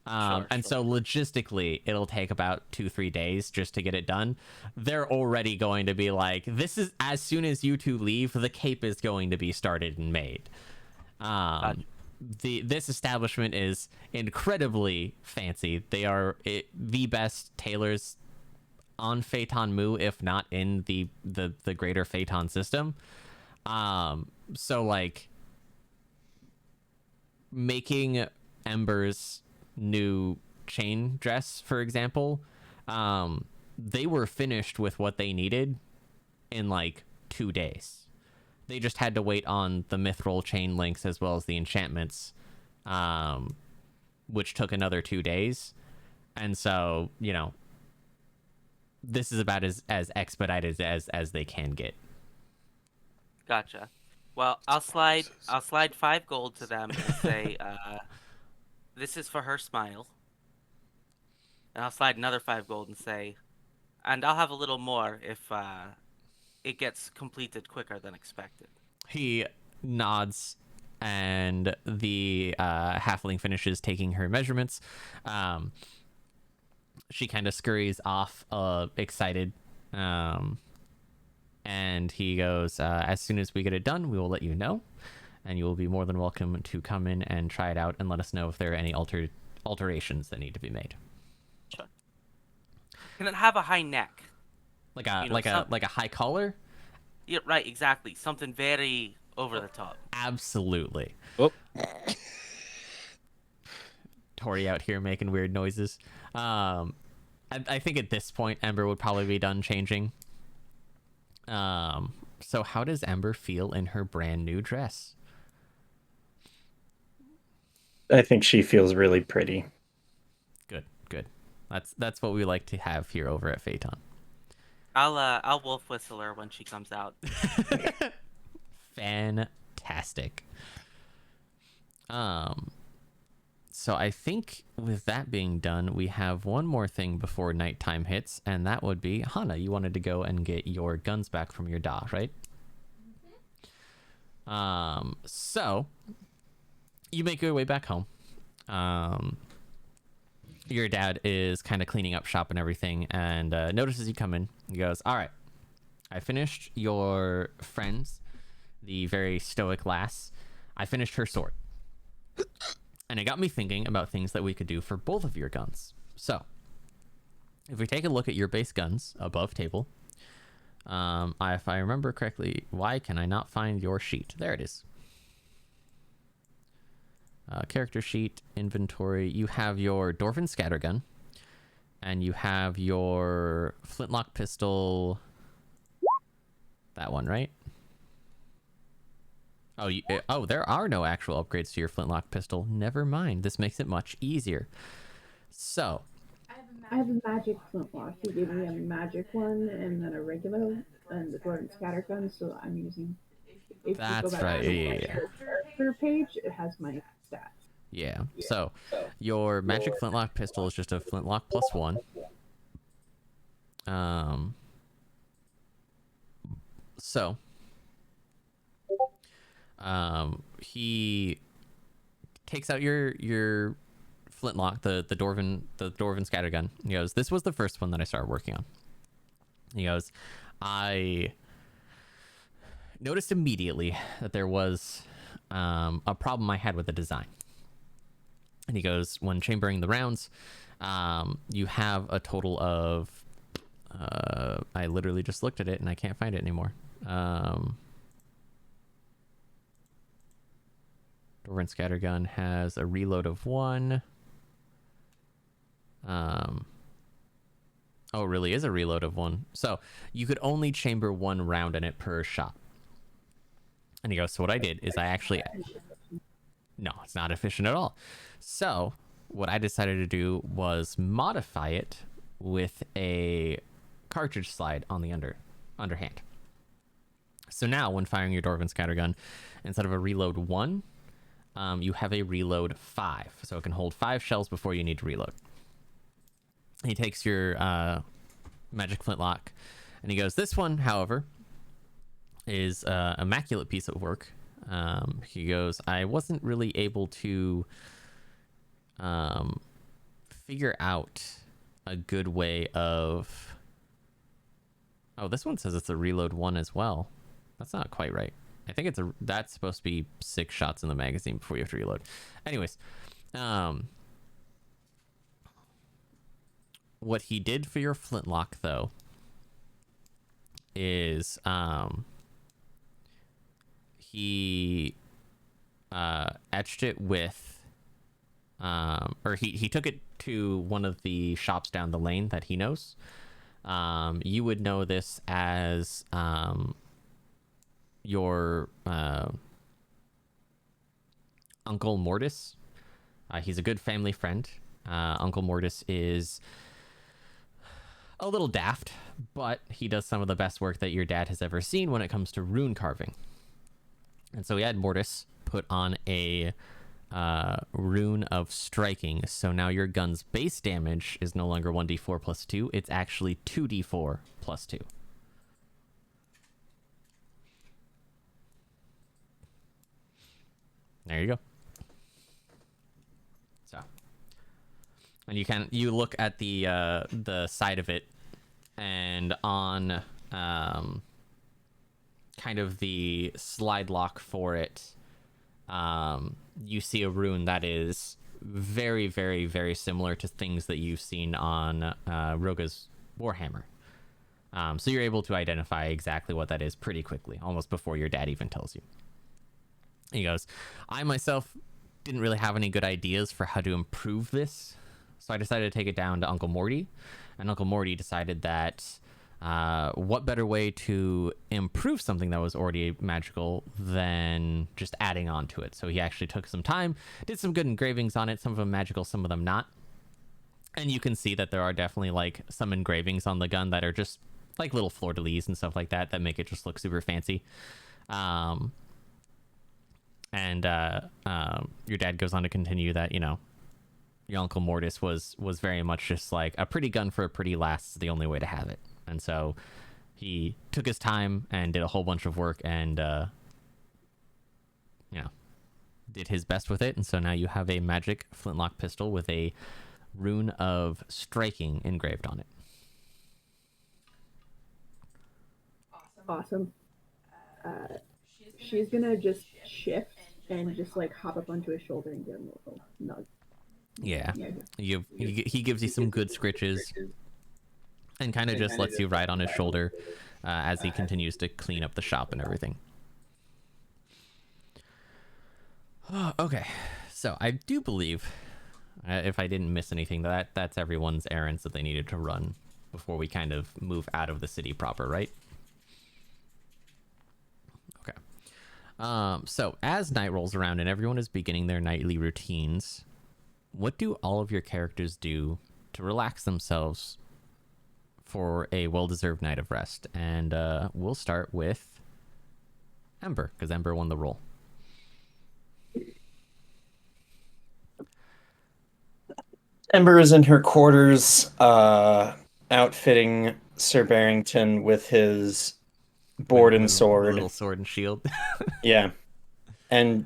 So logistically, it'll take about 2-3 days just to get it done. They're already going to be like, this is, as soon as you two leave, the cape is going to be started and made. This establishment is incredibly fancy. They are the best tailors on Phaeton Mu, if not in the greater Phaeton system. So like making Ember's new chain dress, for example, they were finished with what they needed in like 2 days. They just had to wait on the mithril chain links as well as the enchantments, which took another 2 days. And so, this is about as expedited as they can get. Gotcha. Well, I'll slide 5 gold to them and say, this is for her smile. And I'll slide another 5 gold and say, and I'll have a little more if it gets completed quicker than expected. He nods, and the halfling finishes taking her measurements. She kind of scurries off, excited. And he goes, "As soon as we get it done, we will let you know. And you will be more than welcome to come in and try it out and let us know if there are any alterations that need to be made." Sure. Can it have a high neck? Like a high collar? Yeah, right, exactly. Something very over the top. Absolutely. Oh, Tori out here making weird noises. I think at this point, Ember would probably be done changing. So how does Ember feel in her brand new dress? I think she feels really pretty. Good, good. That's what we like to have here over at Phaeton. I'll wolf whistle her when she comes out. Fantastic. So I think with that being done, we have one more thing before nighttime hits, and that would be Hana. You wanted to go and get your guns back from your da, right? So you make your way back home. Your dad is kind of cleaning up shop and everything, and notices you come in. He goes, "All right, I finished your friend's, the very stoic lass. I finished her sword." And it got me thinking about things that we could do for both of your guns. So, if we take a look at your base guns above table, if I remember correctly, why can I not find your sheet? There it is. Character sheet, inventory. You have your Dwarven scattergun, and you have your flintlock pistol. That one, right? Oh, there are no actual upgrades to your flintlock pistol. Never mind. This makes it much easier. So, I have a magic flintlock. He gave me a magic one and then a regular and the Dwarven scattergun, so I'm using. If that's you go back right. to Yeah, my yeah. character page, it has my stats. Yeah. So, your magic flintlock pistol is just a flintlock +1. So, he takes out your flintlock, the dwarven scattergun. He goes, "This was the first one that I started working on." He goes, "I noticed immediately that there was a problem I had with the design." And he goes, "When chambering the rounds, you have a total of I literally just looked at it and I can't find it anymore. Dwarven scattergun has a reload of 1. Oh, it really is a reload of 1. So you could only chamber 1 round in it per shot." And he goes, "So what I did is I actually..." No, it's not efficient at all. So what I decided to do was modify it with a cartridge slide on the underhand. So now when firing your Dwarven scattergun, instead of a reload 1, you have a reload 5. So it can hold 5 shells before you need to reload. He takes your magic flintlock and he goes, "This one, however, is an immaculate piece of work." He goes, "I wasn't really able to figure out a good way of..." Oh, this one says it's a reload 1 as well. That's not quite right. I think that's supposed to be 6 shots in the magazine before you have to reload. Anyways, what he did for your flintlock though is he etched it with or he took it to one of the shops down the lane that he knows. You would know this as your Uncle Mortis. He's a good family friend. Uncle Mortis is a little daft, but he does some of the best work that your dad has ever seen when it comes to rune carving. And so he had Mortis put on a rune of striking. So now your gun's base damage is no longer 1d4 plus 2. It's actually 2d4 plus 2. There you go. So, and you look at the side of it, and on kind of the slide lock for it, you see a rune that is very, very, very similar to things that you've seen on Rogga's Warhammer. So you're able to identify exactly what that is pretty quickly, almost before your dad even tells you. He goes, I myself didn't really have any good ideas for how to improve this, so I decided to take it down to Uncle Morty, and Uncle Morty decided that what better way to improve something that was already magical than just adding on to it. So he actually took some time, did some good engravings on it, some of them magical, some of them not. And you can see that there are definitely like some engravings on the gun that are just like little fleur-de-lis and stuff like that that make it just look super fancy. Your dad goes on to continue that, you know, your Uncle Mortis was very much just like a pretty gun for a pretty lass is the only way to have it. And so he took his time and did a whole bunch of work and, you know, did his best with it. And so now you have a magic flintlock pistol with a rune of striking engraved on it. Awesome. She's gonna just shift and just like hop up onto his shoulder and give him a little nug. Yeah. He gives you some good scritches and kind of just lets you ride on his shoulder as he continues to clean up the shop and everything. Okay, so I do believe, if I didn't miss anything, that's everyone's errands that they needed to run before we kind of move out of the city proper, right? Okay. So as night rolls around and everyone is beginning their nightly routines, what do all of your characters do to relax themselves for a well-deserved night of rest? And we'll start with Ember, because Ember won the roll. Ember is in her quarters, outfitting Sir Barrington with his board and sword. Little sword and shield. Yeah. And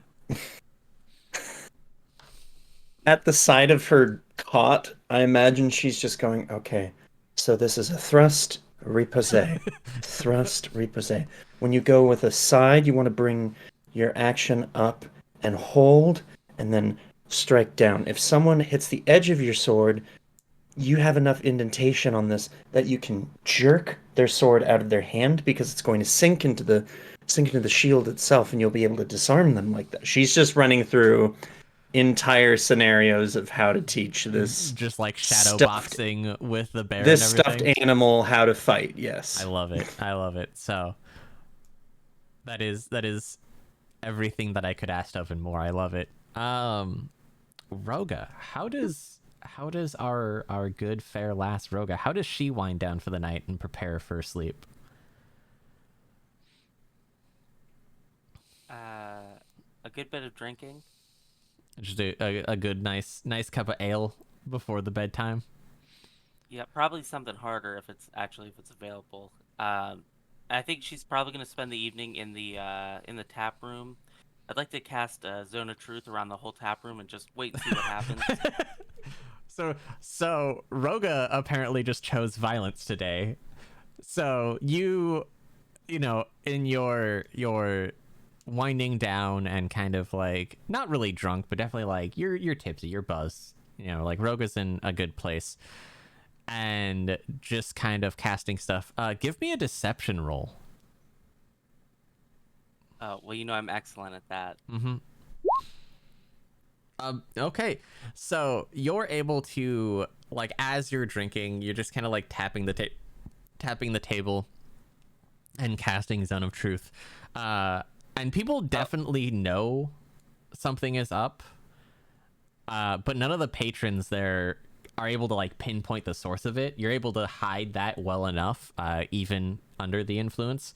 at the side of her cot, I imagine she's just going, okay, so this is a thrust, repose, thrust, repose. When you go with a side, you want to bring your action up and hold, and then strike down. If someone hits the edge of your sword, you have enough indentation on this that you can jerk their sword out of their hand because it's going to sink into the shield itself, and you'll be able to disarm them like that. She's just running through entire scenarios of how to teach this, just like shadow boxing with the bear. This and everything. stuffed animal how to fight. Yes, I love it. So that is everything that I could ask of and more. I love it. Rogga, how does our good fair lass Rogga, how does she wind down for the night and prepare for sleep? A good bit of drinking. Just a good nice cup of ale before the bedtime. Yeah, probably something harder if it's available. I think she's probably going to spend the evening in the tap room. I'd like to cast a Zone of Truth around the whole tap room and just wait and see what happens. So Rogga apparently just chose violence today. So you know, in your winding down and kind of like not really drunk, but definitely like you're tipsy, you're buzzed. You know, like Rogga's in a good place, and just kind of casting stuff. Give me a deception roll. Oh, well, you know I'm excellent at that. Mm-hmm. Okay, so you're able to, like, as you're drinking, you're just kind of like tapping the table and casting Zone of Truth. And people definitely know something is up, but none of the patrons there are able to like pinpoint the source of it. You're able to hide that well enough, even under the influence.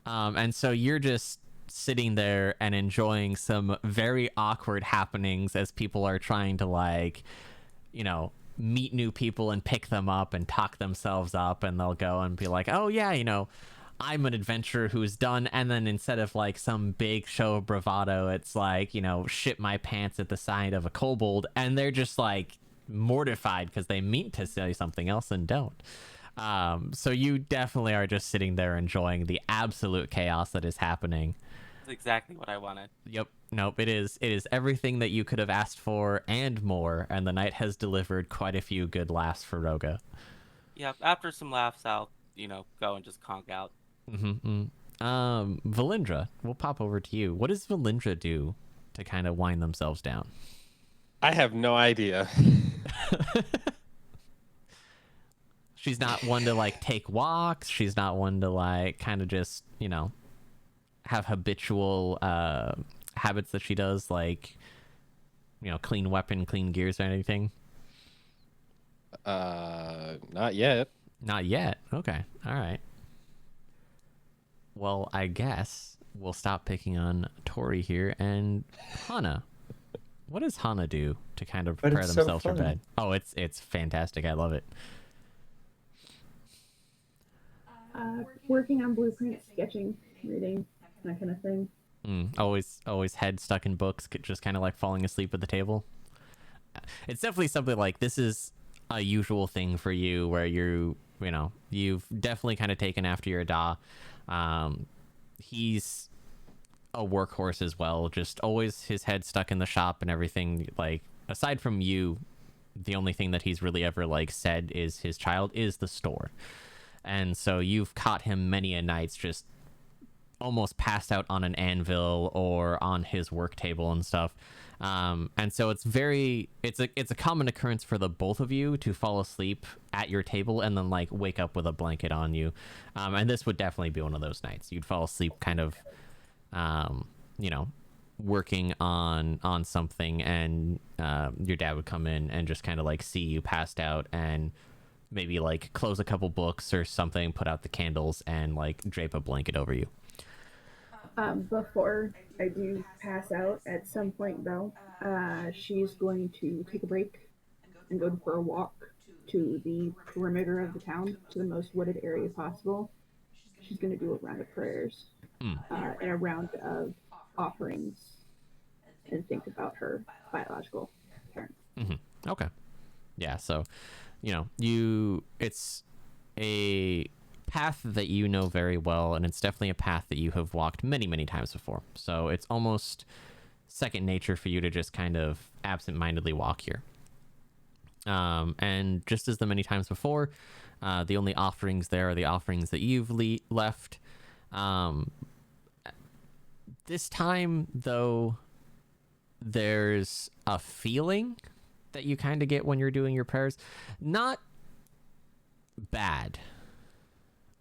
And so you're just sitting there and enjoying some very awkward happenings as people are trying to, like, you know, meet new people and pick them up and talk themselves up, and they'll go and be like, oh yeah, you know, I'm an adventurer who's done, and then instead of like some big show of bravado, it's like, you know, shit my pants at the sight of a kobold, and they're just like mortified because they mean to say something else and don't. So you definitely are just sitting there enjoying the absolute chaos that is happening. That's exactly what I wanted. Yep. Nope. It is everything that you could have asked for and more, and the night has delivered quite a few good laughs for Rogga. Yep. After some laughs, I'll go and just conk out. Valindra, we'll pop over to you. What does Valindra do to kind of wind themselves down? I have no idea. She's not one to like take walks. She's not one to like kind of just, have habitual habits that she does, like, clean weapon, clean gears or anything. Not yet. Not yet. Okay. All right. Well, I guess we'll stop picking on Tori here. And Hana, what does Hana do to kind of prepare themselves for bed? Oh, it's fantastic. I love it. Working on blueprints, sketching, reading, that kind of thing. Always head stuck in books, just kind of like falling asleep at the table. It's definitely something like this is a usual thing for you, where you've definitely kind of taken after your Da. He's a workhorse as well, just always his head stuck in the shop and everything. Like, aside from you, the only thing that he's really ever like said is his child is the store. And so you've caught him many a nights just almost passed out on an anvil or on his work table and stuff. And so it's a common occurrence for the both of you to fall asleep at your table and then like wake up with a blanket on you. And this would definitely be one of those nights. You'd fall asleep kind of, working on something, and your dad would come in and just kind of like see you passed out and maybe like close a couple books or something, put out the candles, and like drape a blanket over you. Before I do pass out, at some point though, she's going to take a break and go for a walk to the perimeter of the town, to the most wooded area possible. She's going to do a round of prayers and a round of offerings, and think about her biological parents. Okay. Yeah, so, it's a path that you know very well, and it's definitely a path that you have walked many, many times before. So it's almost second nature for you to just kind of absent-mindedly walk here. And just as the many times before, the only offerings there are the offerings that you've left. This time, though, there's a feeling that you kind of get when you're doing your prayers. Not bad,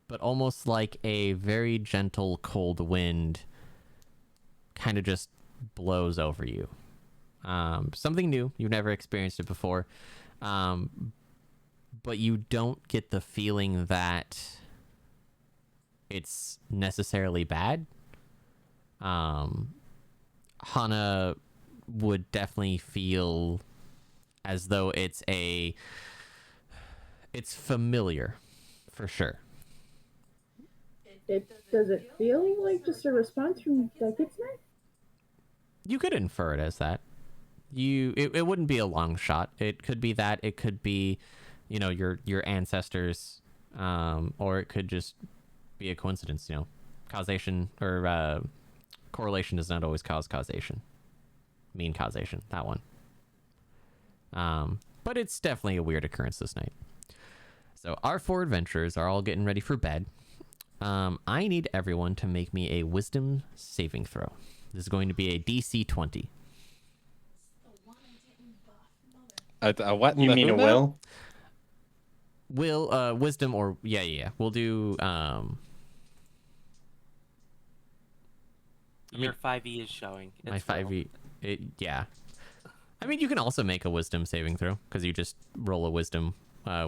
but almost like a very gentle cold wind kind of just blows over you. Something new. You've never experienced it before. But you don't get the feeling that it's necessarily bad. Hana would definitely feel as though it's familiar, for sure. Does it feel like just a response from the kids now? You could infer it as that. It wouldn't be a long shot. It could be that. It could be, your ancestors, or it could just be a coincidence. Causation or correlation does not always cause causation. Mean causation, that one. But it's definitely a weird occurrence this night. So our four adventurers are all getting ready for bed. I need everyone to make me a wisdom saving throw. This is going to be a DC 20. What? You mean a will? Wisdom, or yeah. We'll do Your 5e is showing. My 5e. Yeah. I mean, you can also make a wisdom saving throw, because you just roll a wisdom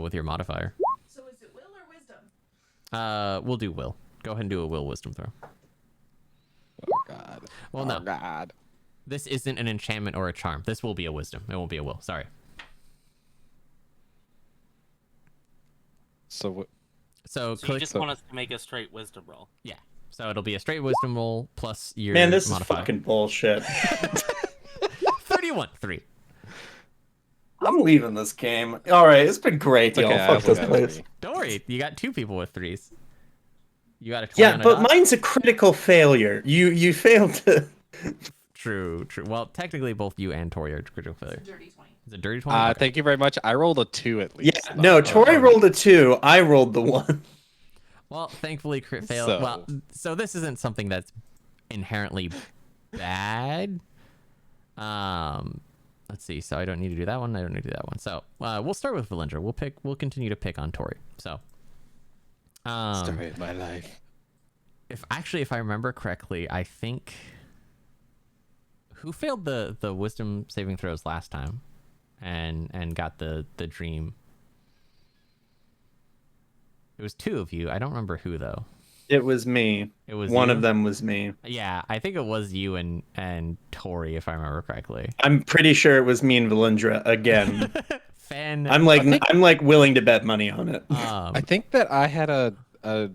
with your modifier. So is it will or wisdom? We'll do will. Go ahead and do a will wisdom throw. Oh, God. Well, no. God. This isn't an enchantment or a charm. This will be a wisdom. It won't be a will. Sorry. So you just want us to make a straight wisdom roll. Yeah. So it'll be a straight wisdom roll plus your Man, this modifier. is fucking bullshit. 31. 3. I'm leaving this game. All right, it's been great, y'all. Okay, Fuck this place. Don't worry. You got 2 people with 3s. You got a 20 Yeah, on a but dot? mine's a critical failure. You failed to. True. Well, technically, both you and Tori are critical failure. It's a dirty 20. Is it dirty 20? Okay. thank you very much. I rolled a 2 at least. Yeah, no, Tori rolled a 2. I rolled the 1. Well, thankfully, crit failed. Well, So- so this isn't something that's inherently bad. Let's see. So I don't need to do that one. I don't need to do that one. So we'll start with Valindra. We'll continue to pick on Tori. So Story of my life. if I remember correctly, I think who failed the wisdom saving throws last time and got the dream. It was two of you. I don't remember who though. It was me. It was One you? of them was me. Yeah, I think it was you and Tori, if I remember correctly. I'm pretty sure it was me and Valindra again. Fan. I'm like willing to bet money on it. I think that I had a I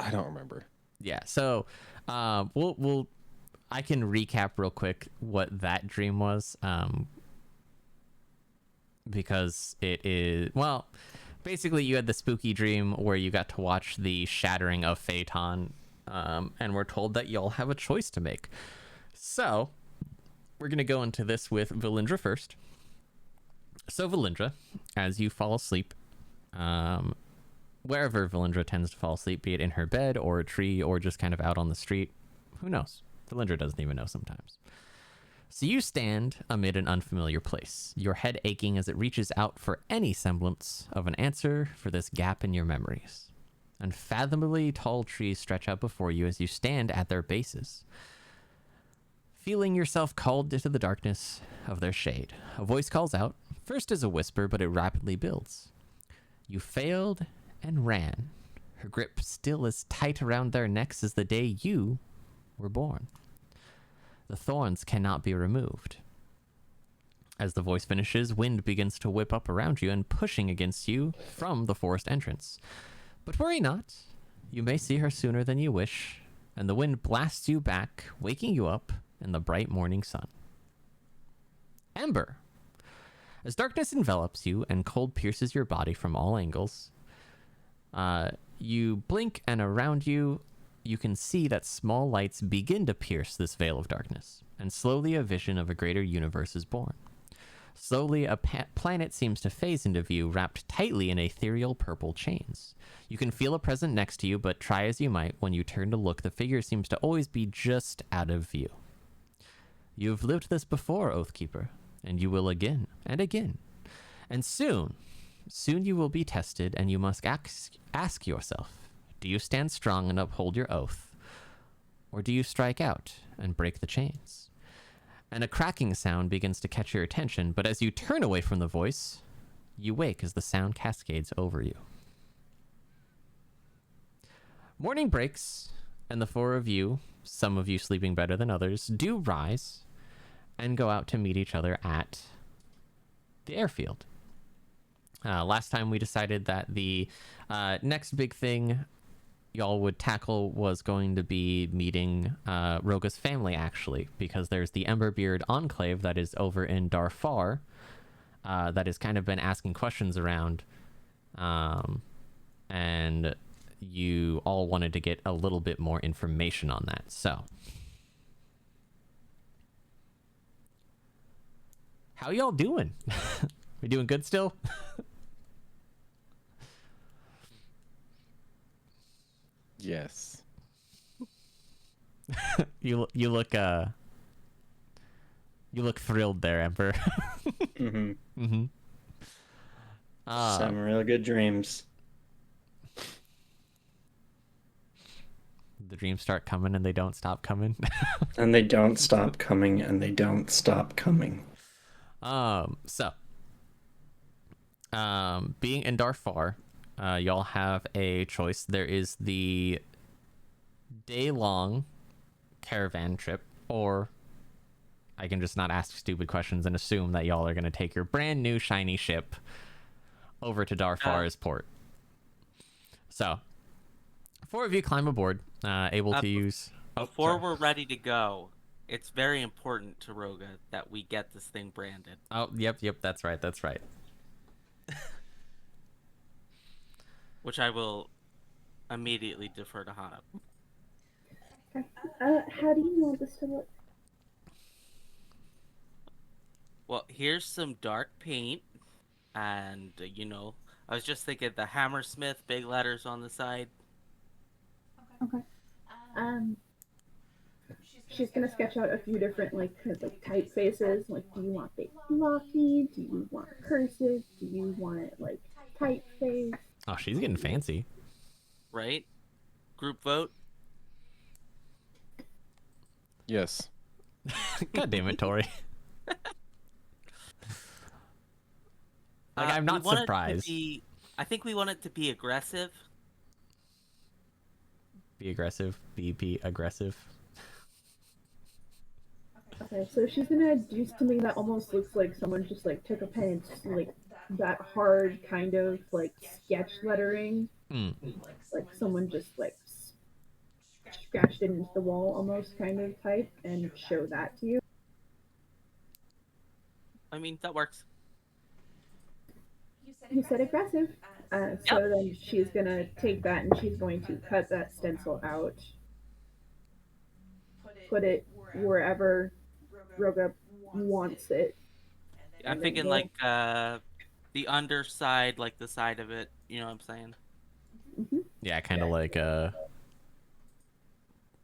don't remember. Yeah. So, we'll I can recap real quick what that dream was. Because it is, well, basically you had the spooky dream where you got to watch the shattering of Phaeton, and we're told that y'all have a choice to make. So we're gonna go into this with Valindra first. So Valindra, as you fall asleep, wherever Valindra tends to fall asleep, be it in her bed or a tree or just kind of out on the street, who knows? Valindra doesn't even know sometimes. So you stand amid an unfamiliar place, your head aching as it reaches out for any semblance of an answer for this gap in your memories. Unfathomably tall trees stretch out before you as you stand at their bases. Feeling yourself called into the darkness of their shade, a voice calls out, first as a whisper, but it rapidly builds. You failed and ran, her grip still as tight around their necks as the day you were born. The thorns cannot be removed. As the voice finishes, wind begins to whip up around you and pushing against you from the forest entrance. But worry not, you may see her sooner than you wish, and the wind blasts you back, waking you up in the bright morning sun. Ember. As darkness envelops you and cold pierces your body from all angles, you blink, and around you, you can see that small lights begin to pierce this veil of darkness, and slowly a vision of a greater universe is born. Slowly, a planet seems to phase into view, wrapped tightly in ethereal purple chains. You can feel a presence next to you, but try as you might, when you turn to look, the figure seems to always be just out of view. You have lived this before, Oathkeeper, and you will again and again. And soon you will be tested, and you must ask yourself, do you stand strong and uphold your oath, or do you strike out and break the chains? And a cracking sound begins to catch your attention, but as you turn away from the voice, you wake as the sound cascades over you. Morning breaks, and the four of you, some of you sleeping better than others, do rise and go out to meet each other at the airfield. Last time we decided that the next big thing y'all would tackle was going to be meeting Rogga's family, actually, because there's the Emberbeard enclave that is over in Darfar that has kind of been asking questions around, and you all wanted to get a little bit more information on that. So how y'all doing? We doing good still? Yes. You look thrilled there, Emperor. Mm-hmm. Mm-hmm. Some real good dreams. The dreams start coming and they don't stop coming. And they don't stop coming, and they don't stop coming. Being in Darfar, y'all have a choice. There is the day-long caravan trip, or I can just not ask stupid questions and assume that y'all are going to take your brand new shiny ship over to Darfar's port. So, four of you climb aboard, able to use... Before we're ready to go, it's very important to Rogga that we get this thing branded. Oh, yep, that's right. Which I will immediately defer to Hana. How do you want this to look? Well, here's some dark paint, and I was just thinking the Hammersmith, big letters on the side. Okay. Um, she's gonna sketch out a few different like kind of like typefaces. Like, do you want big blocky? Do you want cursive? Do you want like typeface? Oh, she's getting fancy. Right? Group vote. Yes. God damn it, Tori. Like, I'm We not want it to surprised. I think we want it to be aggressive. Be aggressive. Be aggressive. Okay, so she's gonna do something that almost looks like someone just like took a pen and just, like that hard kind of like sketch lettering, like someone just like scratched it into the wall almost kind of type and show that to you. I mean, that works. You said aggressive. So then she's gonna take that and she's going to cut that stencil out, put it wherever Rogga wants it. I'm thinking like the underside, like the side of it. You know what I'm saying? Mm-hmm. Yeah, kind of like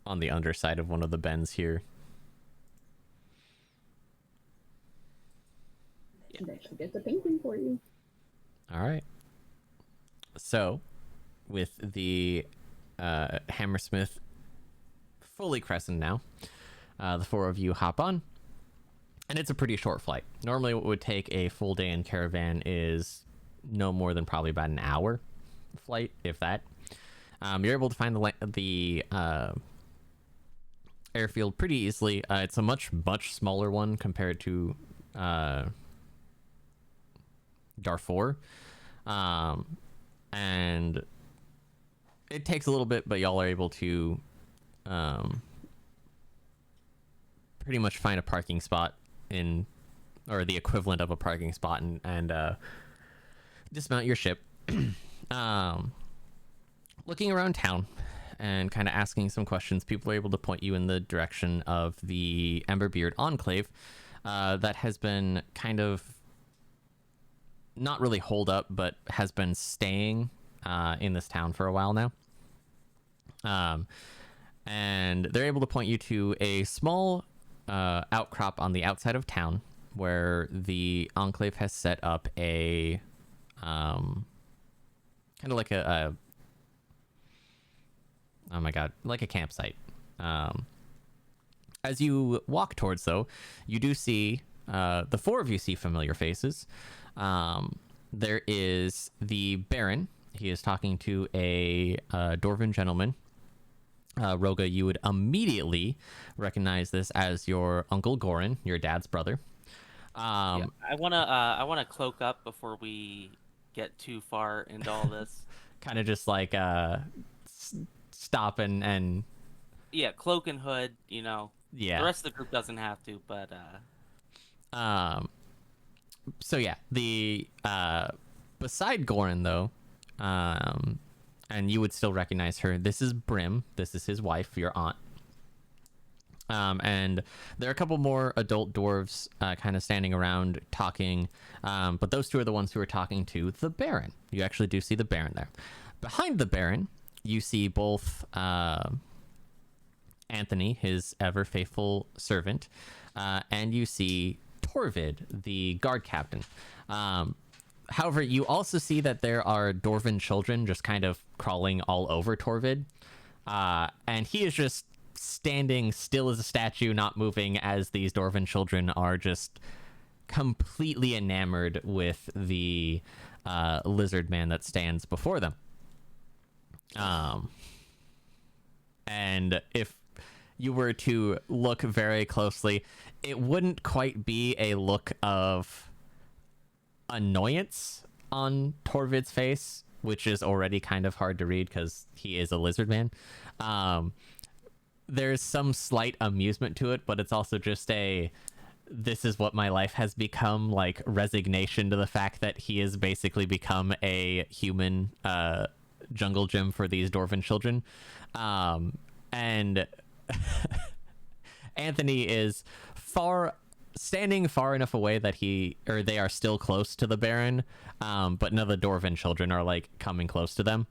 on the underside of one of the bends here. And then she gets a painting for you. All right. So, with the Hammersmith fully crescent now, the four of you hop on, and it's a pretty short flight. Normally, what would take a full day in caravan is no more than probably about an hour flight, if that. You're able to find the airfield pretty easily. It's a much smaller one compared to Darfur. And it takes a little bit, but y'all are able to pretty much find a parking spot or the equivalent of a parking spot and dismount your ship. Looking around town and kind of asking some questions, people are able to point you in the direction of the Emberbeard enclave that has been kind of not really holed up, but has been staying in this town for a while now. And they're able to point you to a small outcrop on the outside of town where the enclave has set up a kind of like a oh my god, like a campsite. As you walk towards, though, you do see the four of you see familiar faces. There is the Baron. He is talking to a Dwarven gentleman. Rogga, you would immediately recognize this as your Uncle Goran, your dad's brother. Yeah, I wanna cloak up before we get too far into all this. Kind of just like stop and yeah, cloak and hood. You know. Yeah. The rest of the group doesn't have to, but so yeah, the beside Goran though, and you would still recognize her. This is Brim. This is his wife, your aunt. And there are a couple more adult dwarves kind of standing around talking, but those two are the ones who are talking to the Baron. You actually do see the Baron there. Behind the Baron, you see both Anthony, his ever faithful servant, and you see Torvid, the guard captain. However, you also see that there are Dwarven children just kind of crawling all over Torvid, and he is just standing still as a statue, not moving, as these Dwarven children are just completely enamored with the lizard man that stands before them. And if you were to look very closely, it wouldn't quite be a look of annoyance on Torvid's face, which is already kind of hard to read because he is a lizard man. There's some slight amusement to it, but it's also just this is what my life has become, like resignation to the fact that he has basically become a human jungle gym for these Dwarven children. And Anthony is standing far enough away that they are still close to the Baron, but none of the Dwarven children are like coming close to them.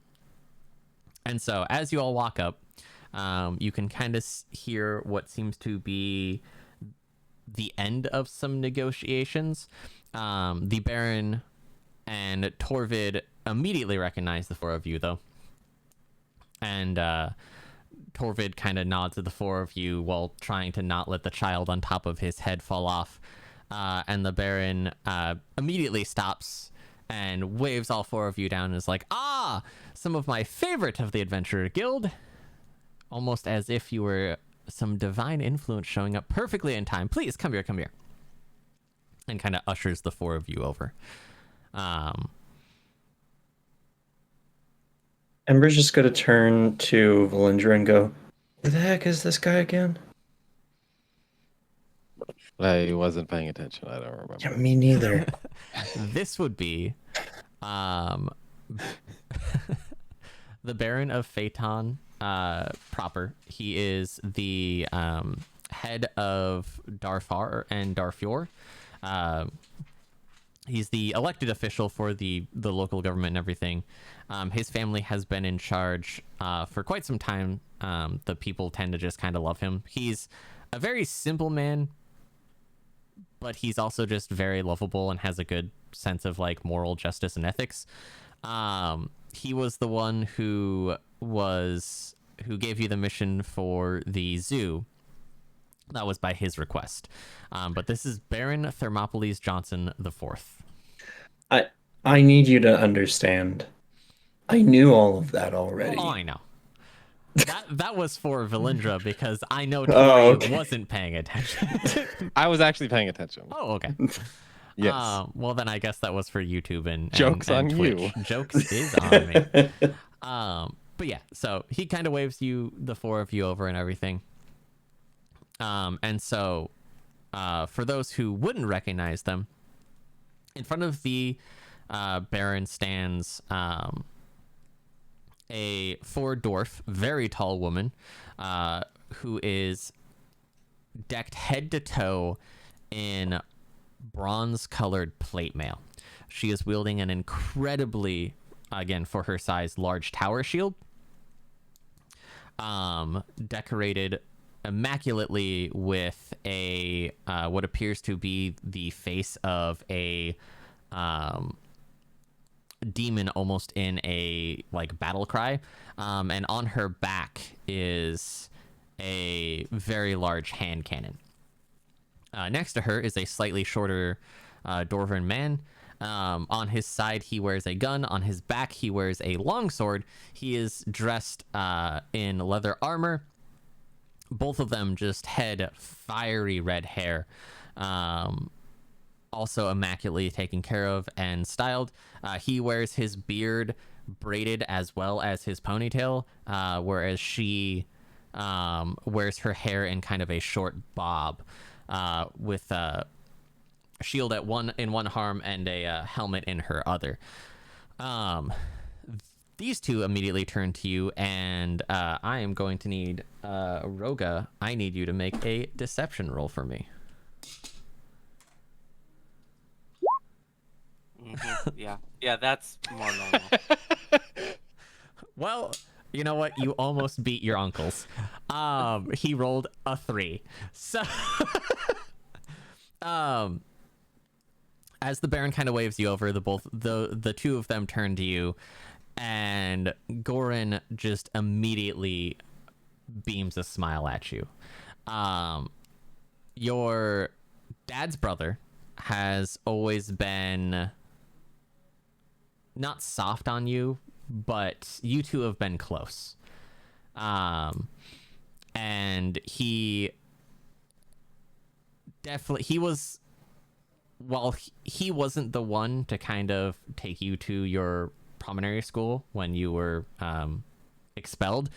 And so as you all walk up, you can kind of hear what seems to be the end of some negotiations. The Baron and Torvid immediately recognize the four of you, though. And Torvid kind of nods at the four of you while trying to not let the child on top of his head fall off. And the Baron immediately stops and waves all four of you down and is like, "Ah, some of my favorite of the Adventurer Guild." Almost as if you were some divine influence showing up perfectly in time. "Please, come here, come here." And kind of ushers the four of you over. Ember's just going to turn to Valindra and go, "Who the heck is this guy again?" I wasn't paying attention. I don't remember. Yeah, me neither. This would be the Baron of Phaeton proper. He is the head of Darfar and Darfur. He's the elected official for the local government and everything. His family has been in charge for quite some time. The people tend to just kind of love him. He's a very simple man, but he's also just very lovable and has a good sense of like moral justice and ethics. He was the one who gave you the mission for the zoo. That was by his request. But this is Baron Thermopolis Johnson IV. I need you to understand. I knew all of that already. Oh, I know. That was for Valindra because I know Oh, Tori okay. wasn't paying attention. I was actually paying attention. Oh, okay. Yes. Well, then I guess that was for YouTube and Joke's and on Twitch. you. Jokes is on me. But yeah, so he kind of waves the four of you over and everything. And so, for those who wouldn't recognize them, in front of the Baron stands a four-dwarf, very tall woman who is decked head to toe in bronze-colored plate mail. She is wielding an incredibly, again, for her size, large tower shield, decorated immaculately with a what appears to be the face of a demon, almost in a like battle cry, and on her back is a very large hand cannon. Next to her is a slightly shorter dwarven man. On his side, he wears a gun. On his back, he wears a longsword. He is dressed in leather armor. Both of them just had fiery red hair. Also immaculately taken care of and styled. He wears his beard braided as well as his ponytail, whereas she wears her hair in kind of a short bob, with a shield in one arm and a helmet in her other. These two immediately turn to you, and I am going to need Rogga. I need you to make a deception roll for me. Yeah, that's more normal. Well, you know what? You almost beat your uncles. He rolled a 3. So, as the Baron kind of waves you over, the two of them turn to you, and Gorin just immediately beams a smile at you. Your dad's brother has always been not soft on you, but you two have been close. And he was, while he wasn't the one to kind of take you to your promontory school when you were expelled,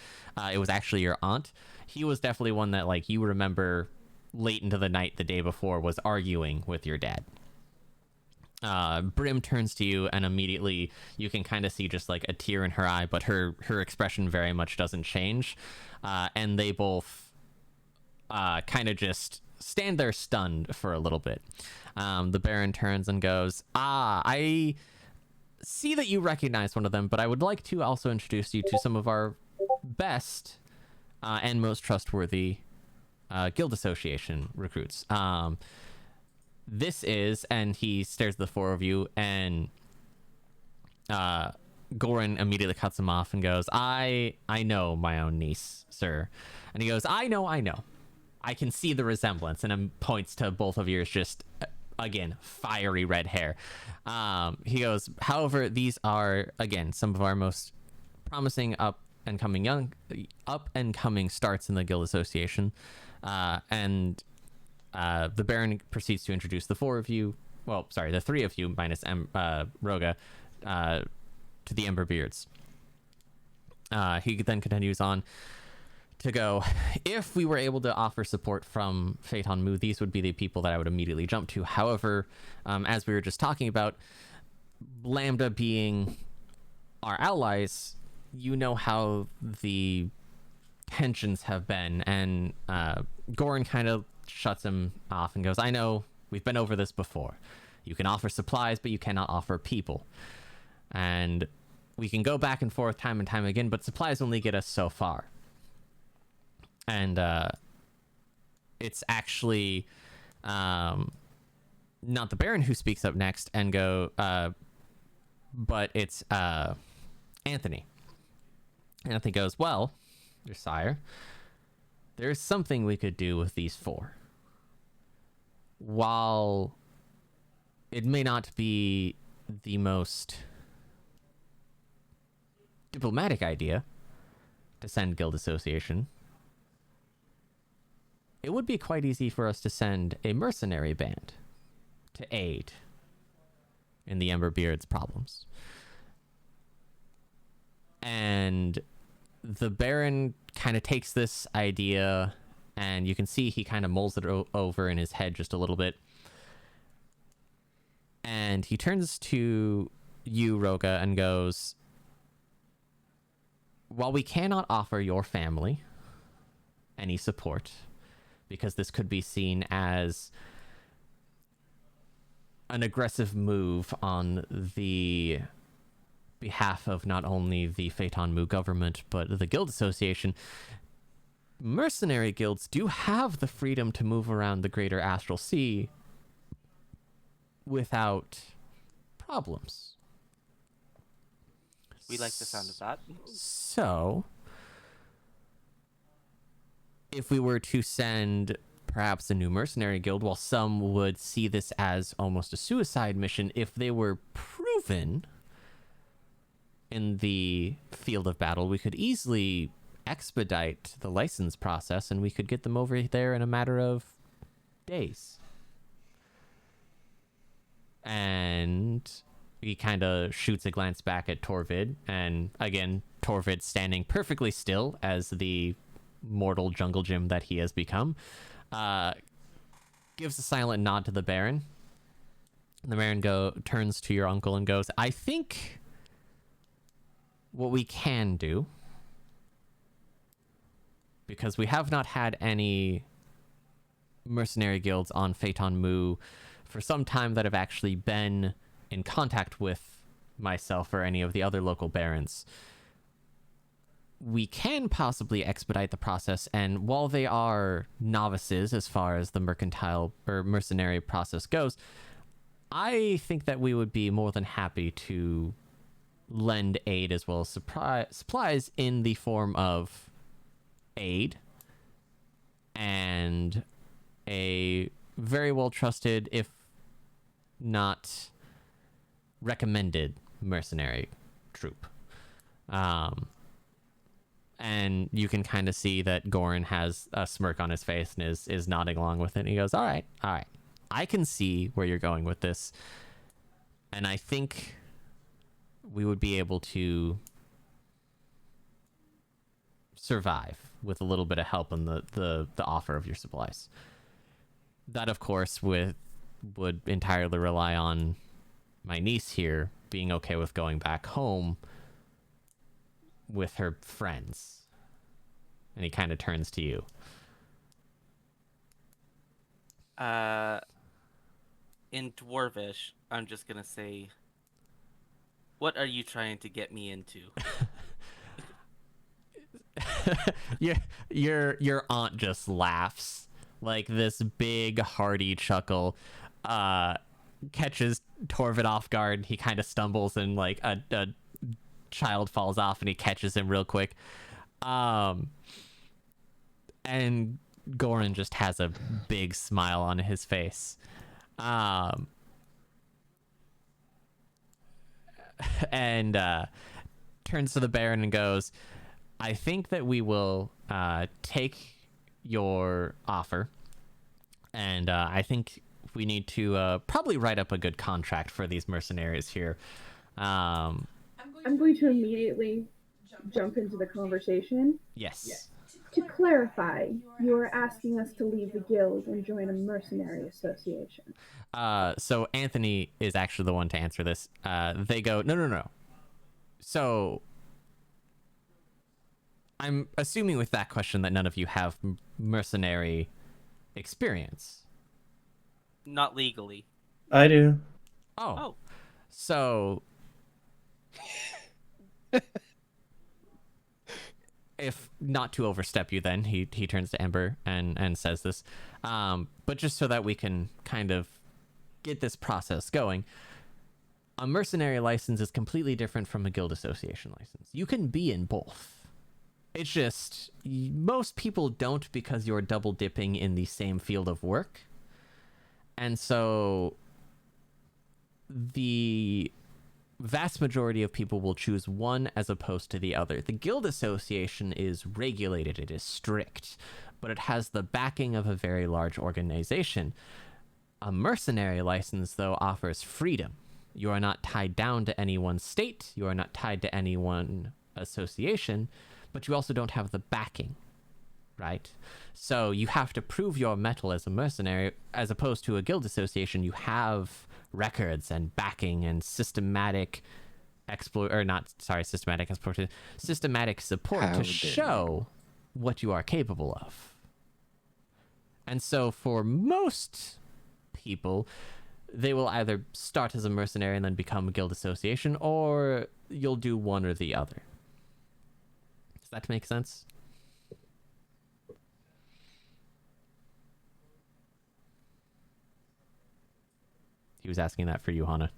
it was actually your aunt. He was definitely one that, like, you remember late into the night the day before was arguing with your dad. Brim turns to you, and immediately you can kind of see just like a tear in her eye, but her expression very much doesn't change. And they both kind of just stand there stunned for a little bit. The Baron turns and goes, I see that you recognize one of them, but I would like to also introduce you to some of our best and most trustworthy guild association recruits. This is, and he stares at the four of you, and Goran immediately cuts him off and goes, I know my own niece, sir. And he goes, I know. I can see the resemblance, and then points to both of yours, just, again, fiery red hair. He goes, however, these are, again, some of our most promising up and coming starts in the guild association. And the Baron proceeds to introduce the four of you, well, sorry, the three of you minus Rogga, to the Emberbeards. He then continues on to go, if we were able to offer support from Phaeton Mu, these would be the people that I would immediately jump to. However, as we were just talking about, Lambda being our allies, you know how the tensions have been, and Goran kind of shuts him off and goes, I know, we've been over this before. You can offer supplies, but you cannot offer people. And we can go back and forth time and time again, but supplies only get us so far. And it's actually not the Baron who speaks up next and but it's Anthony. Anthony goes, well, your sire, there's something we could do with these four. While it may not be the most diplomatic idea to send guild association, it would be quite easy for us to send a mercenary band to aid in the Emberbeard's problems. And the Baron kind of takes this idea, and you can see he kind of mulls it over in his head just a little bit. And he turns to you, Rogga, and goes, while we cannot offer your family any support, because this could be seen as an aggressive move on the behalf of not only the Phaeton Mu government, but the Guild Association, mercenary guilds do have the freedom to move around the greater Astral Sea without problems. We like the sound of that. So, if we were to send perhaps a new mercenary guild, while some would see this as almost a suicide mission, if they were proven in the field of battle, we could easily expedite the license process, and we could get them over there in a matter of days. And he kind of shoots a glance back at Torvid, and again, Torvid standing perfectly still as the mortal jungle gym that he has become, gives a silent nod to the Baron. And the Baron turns to your uncle and goes, I think what we can do, because we have not had any mercenary guilds on Phaeton Mu for some time that have actually been in contact with myself or any of the other local barons, we can possibly expedite the process. And while they are novices as far as the mercantile or mercenary process goes, I think that we would be more than happy to lend aid as well as supplies in the form of aid and a very well trusted, if not recommended, mercenary troop. And you can kind of see that Goran has a smirk on his face and is nodding along with it. And he goes, all right, I can see where you're going with this. And I think we would be able to survive with a little bit of help in the offer of your supplies. That, of course, would entirely rely on my niece here being okay with going back home with her friends. And he kind of turns to you. In Dwarvish, I'm just gonna say, What are you trying to get me into? Your aunt just laughs, like this big hearty chuckle catches Torvin off guard. He kind of stumbles and like a child falls off and he catches him real quick. And Goran just has a big smile on his face. And turns to the Baron and goes, I think that we will take your offer, and I think we need to probably write up a good contract for these mercenaries here. I'm going to immediately jump into the conversation. Yes. To clarify, you are asking us to leave the guild and join a mercenary association. So Anthony is actually the one to answer this. They go, no. So I'm assuming with that question that none of you have mercenary experience. Not legally. I do. Oh. So if not to overstep you, then he turns to Ember and says this. But just so that we can kind of get this process going, a mercenary license is completely different from a guild association license. You can be in both. It's just most people don't, because you're double dipping in the same field of work. And so the vast majority of people will choose one as opposed to the other. The guild association is regulated, it is strict, but it has the backing of a very large organization. A mercenary license, though, offers freedom. You are not tied down to any one state, you are not tied to any one association, but you also don't have the backing, right? So you have to prove your mettle as a mercenary, as opposed to a guild association. You have records and backing and systematic support to show what you are capable of. And so for most people, they will either start as a mercenary and then become a guild association, or you'll do one or the other. Does that make sense? He was asking that for you, Hana.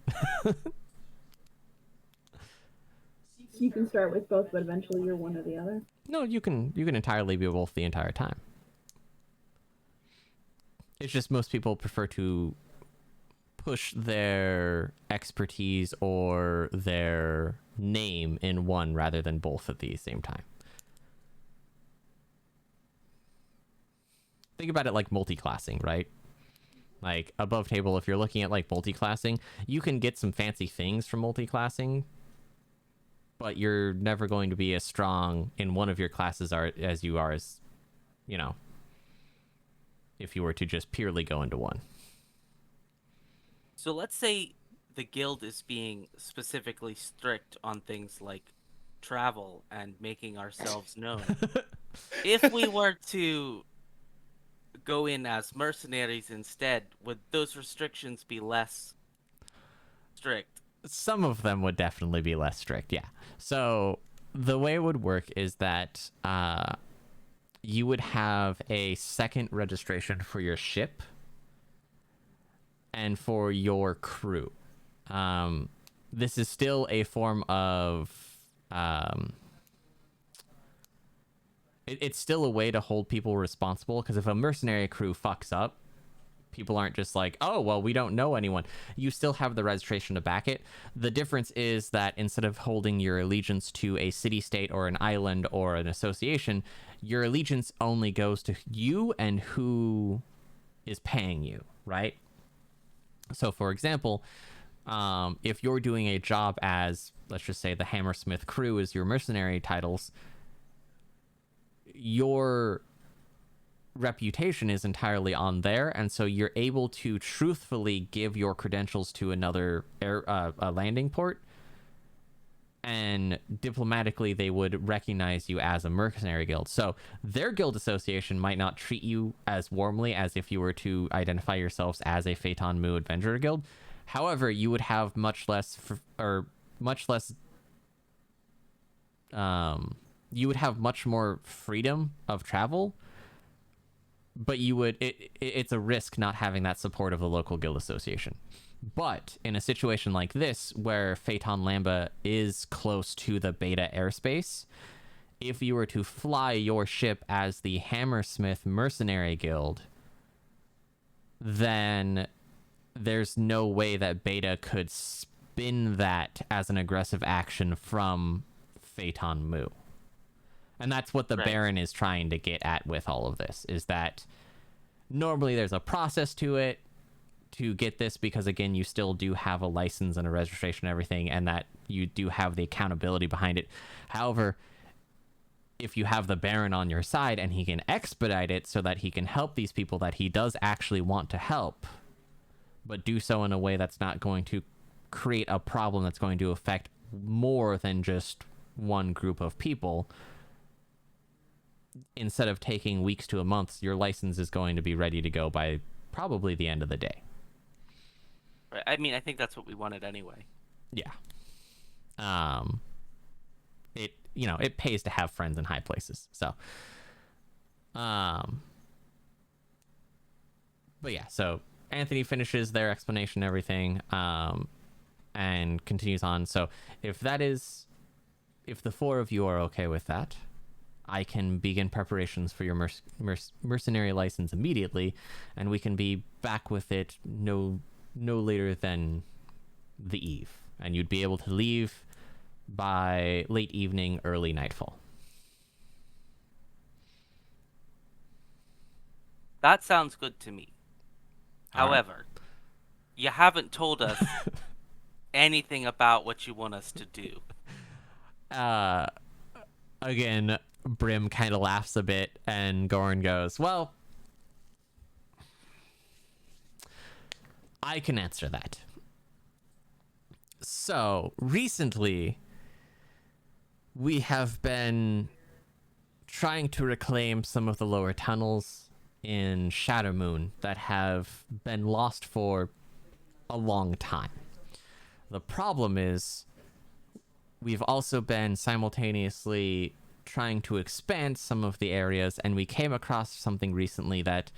You can start with both, but eventually you're one or the other. No, you can entirely be both the entire time. It's just most people prefer to push their expertise or their name in one rather than both at the same time. Think about it like multi-classing, right? Like above table, if you're looking at like multi-classing, you can get some fancy things from multi-classing, but you're never going to be as strong in one of your classes as you are as, if you were to just purely go into one. So let's say the guild is being specifically strict on things like travel and making ourselves known. If we were to go in as mercenaries instead, would those restrictions be less strict? Some of them would definitely be less strict, yeah. So the way it would work is that you would have a second registration for your ship and for your crew. This is still a form of it's still a way to hold people responsible, because if a mercenary crew fucks up, people aren't just like, oh, well, we don't know anyone. You still have the registration to back it. The difference is that instead of holding your allegiance to a city-state or an island or an association, your allegiance only goes to you and who is paying you, right? So, for example, if you're doing a job as, let's just say, the Hammersmith crew is your mercenary titles, your reputation is entirely on there, and so you're able to truthfully give your credentials to another landing port, and diplomatically they would recognize you as a mercenary guild. So their guild association might not treat you as warmly as if you were to identify yourselves as a Phaeton Mu Adventurer Guild. However, you would have much less much less you would have much more freedom of travel, but it's a risk not having that support of the local guild association. But in a situation like this, where Phaeton Lambda is close to the beta airspace, if you were to fly your ship as the Hammersmith Mercenary Guild, then there's no way that beta could spin that as an aggressive action from Phaeton Mu. And that's what the Baron is trying to get at with all of this, is that normally there's a process to it to get this, because again, you still do have a license and a registration and everything, and that you do have the accountability behind it. However, if you have the Baron on your side and he can expedite it so that he can help these people that he does actually want to help, but do so in a way that's not going to create a problem that's going to affect more than just one group of people, instead of taking weeks to a month, your license is going to be ready to go by probably the end of the day. Right. I mean, I think that's what we wanted anyway. Yeah. It pays to have friends in high places. So, but yeah, so Anthony finishes their explanation and everything, and continues on. So if the four of you are okay with that, I can begin preparations for your mercenary license immediately, and we can be back with it no later than the eve, and you'd be able to leave by late evening, early nightfall. That sounds good to me. All right. However, you haven't told us anything about what you want us to do. Again, Brim kind of laughs a bit, and Gorn goes, well, I can answer that. So, recently, we have been trying to reclaim some of the lower tunnels in Shadowmoon that have been lost for a long time. The problem is, we've also been simultaneously trying to expand some of the areas, and we came across something recently that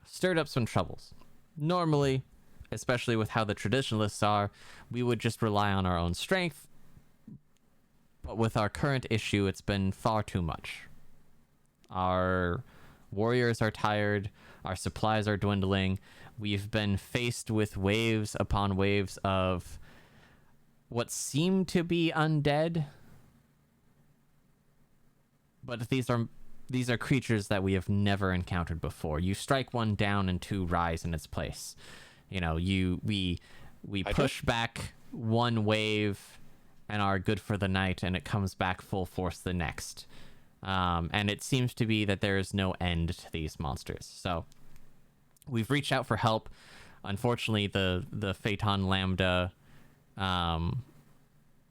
stirred up some troubles. Normally, especially with how the traditionalists are, we would just rely on our own strength, but with our current issue, it's been far too much. Our warriors are tired, our supplies are dwindling, we've been faced with waves upon waves of what seem to be undead, but these are creatures that we have never encountered before. You strike one down and two rise in its place. You know, we push back one wave and are good for the night, and it comes back full force the next. And it seems to be that there is no end to these monsters. So we've reached out for help. Unfortunately, the Phaeton Lambda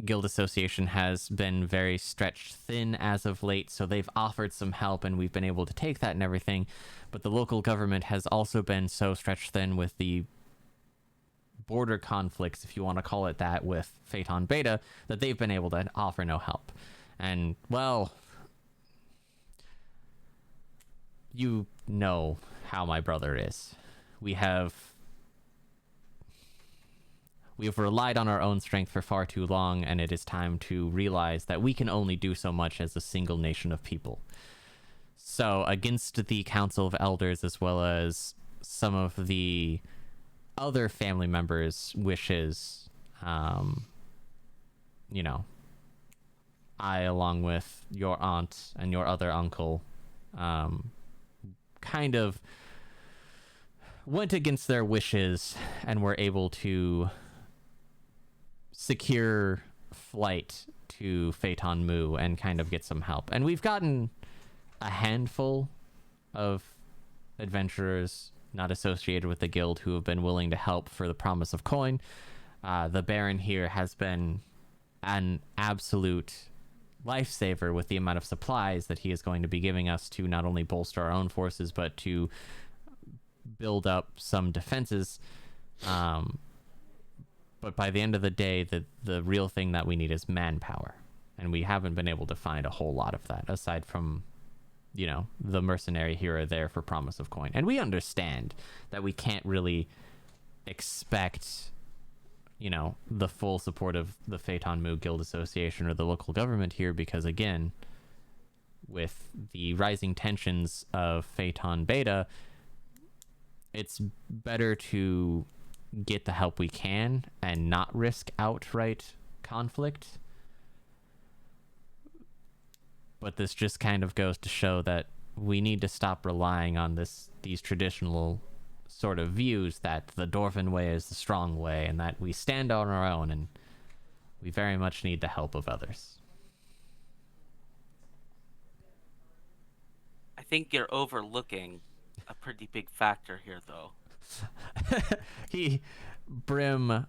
Guild Association has been very stretched thin as of late, so they've offered some help, and we've been able to take that and everything. But the local government has also been so stretched thin with the border conflicts, if you want to call it that, with Phaeton Beta, that they've been able to offer no help. And, well, you know how my brother is. We've relied on our own strength for far too long, and it is time to realize that we can only do so much as a single nation of people. So, against the Council of Elders, as well as some of the other family members' wishes, I, along with your aunt and your other uncle, kind of went against their wishes and were able to secure flight to Phaeton Mu and kind of get some help. And we've gotten a handful of adventurers not associated with the guild who have been willing to help for the promise of coin. The Baron here has been an absolute lifesaver with the amount of supplies that he is going to be giving us to not only bolster our own forces, but to build up some defenses. But by the end of the day, the real thing that we need is manpower. And we haven't been able to find a whole lot of that, aside from, the mercenary here or there for promise of coin. And we understand that we can't really expect, the full support of the Phaeton Mu Guild Association or the local government here, because, again, with the rising tensions of Phaeton Beta, it's better to get the help we can and not risk outright conflict. But this just kind of goes to show that we need to stop relying on these traditional sort of views that the Dwarven way is the strong way and that we stand on our own, and we very much need the help of others. I think you're overlooking a pretty big factor here, though. Brim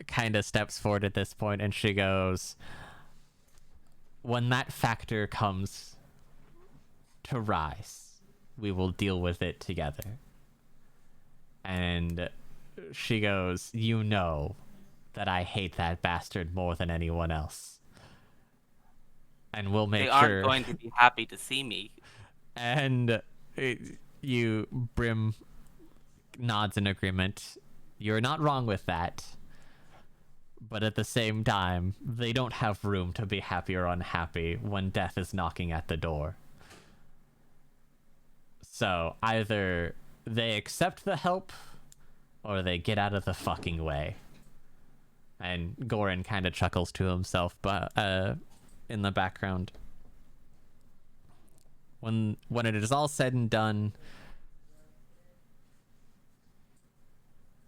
kind of steps forward at this point, and she goes, when that factor comes to rise, we will deal with it together. And she goes, you know that I hate that bastard more than anyone else. And we'll make sure... They aren't going to be happy to see me. And Brim nods in agreement. You're not wrong with that. But at the same time, they don't have room to be happy or unhappy when death is knocking at the door. So either they accept the help, or they get out of the fucking way. And Goran kind of chuckles to himself, but in the background. When it is all said and done,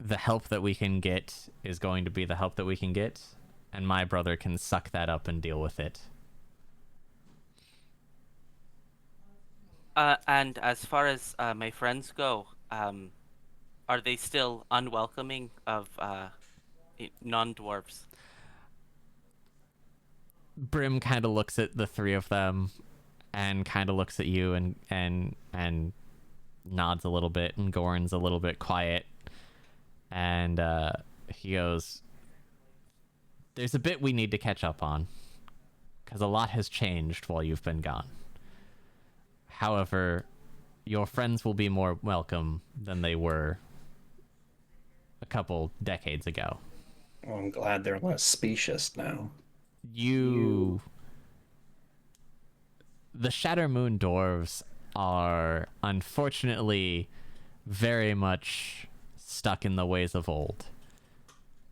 the help that we can get is going to be the help that we can get, and my brother can suck that up and deal with it. And as far as my friends go, are they still unwelcoming of non-dwarves? Brim kind of looks at the three of them and kind of looks at you and nods a little bit, and Goran's a little bit quiet. And he goes, there's a bit we need to catch up on, because a lot has changed while you've been gone. However, your friends will be more welcome than they were a couple decades ago. Well, I'm glad they're less specious now. The Shattermoon Dwarves are unfortunately very much stuck in the ways of old.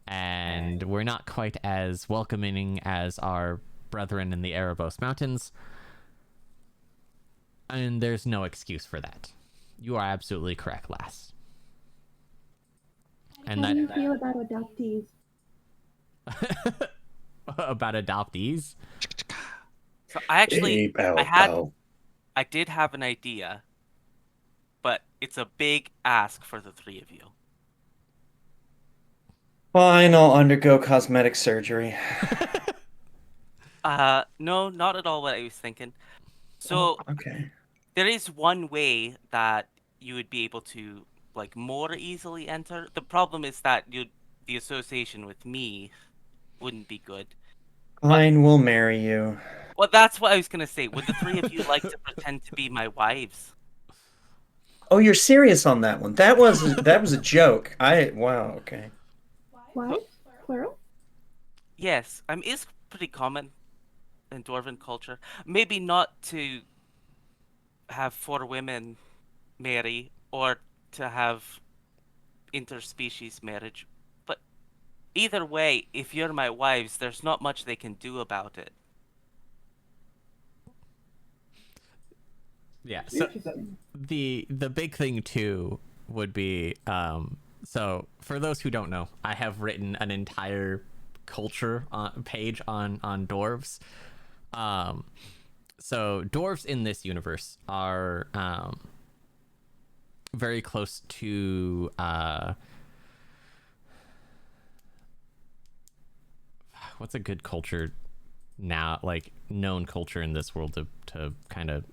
And we're not quite as welcoming as our brethren in the Erebos Mountains. And there's no excuse for that. You are absolutely correct, lass. And How do you feel about adoptees? About adoptees? So I actually, Bow. I did have an idea, but it's a big ask for the three of you. Fine, I'll undergo cosmetic surgery. No, not at all what I was thinking. So Okay. there is one way that you would be able to more easily enter. The problem is that the association with me wouldn't be good. Fine, we'll marry you. Well, that's what I was gonna say. Would the three of you like to pretend to be my wives? Oh, you're serious on that one. That was a joke. Wow, okay. Why? Plural? Yes, it's pretty common in Dwarven culture. Maybe not to have 4 women marry or to have interspecies marriage, but either way, if you're my wives, there's not much they can do about it. Yeah, so the big thing too would be so for those who don't know, I have written an entire culture page on dwarves. So dwarves in this universe are very close to what's a good culture now, known culture in this world to kind of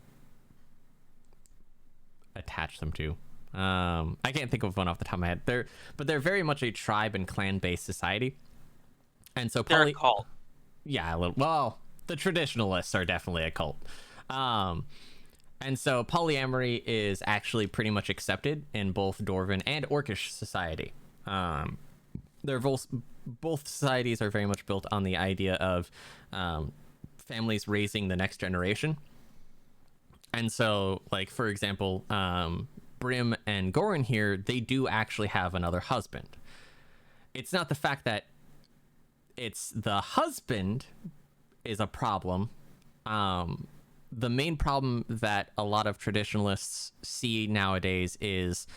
attach them to. I can't think of one off the top of my head. They're very much a tribe and clan based society, and so They're a cult. yeah, well, the traditionalists are definitely a cult. And so polyamory is actually pretty much accepted in both Dwarven and Orcish society. They're both societies are very much built on the idea of families raising the next generation. And so, like, for example, Brim and Goran here, they do actually have another husband. It's not the fact that it's the husband is a problem. The main problem that a lot of traditionalists see nowadays is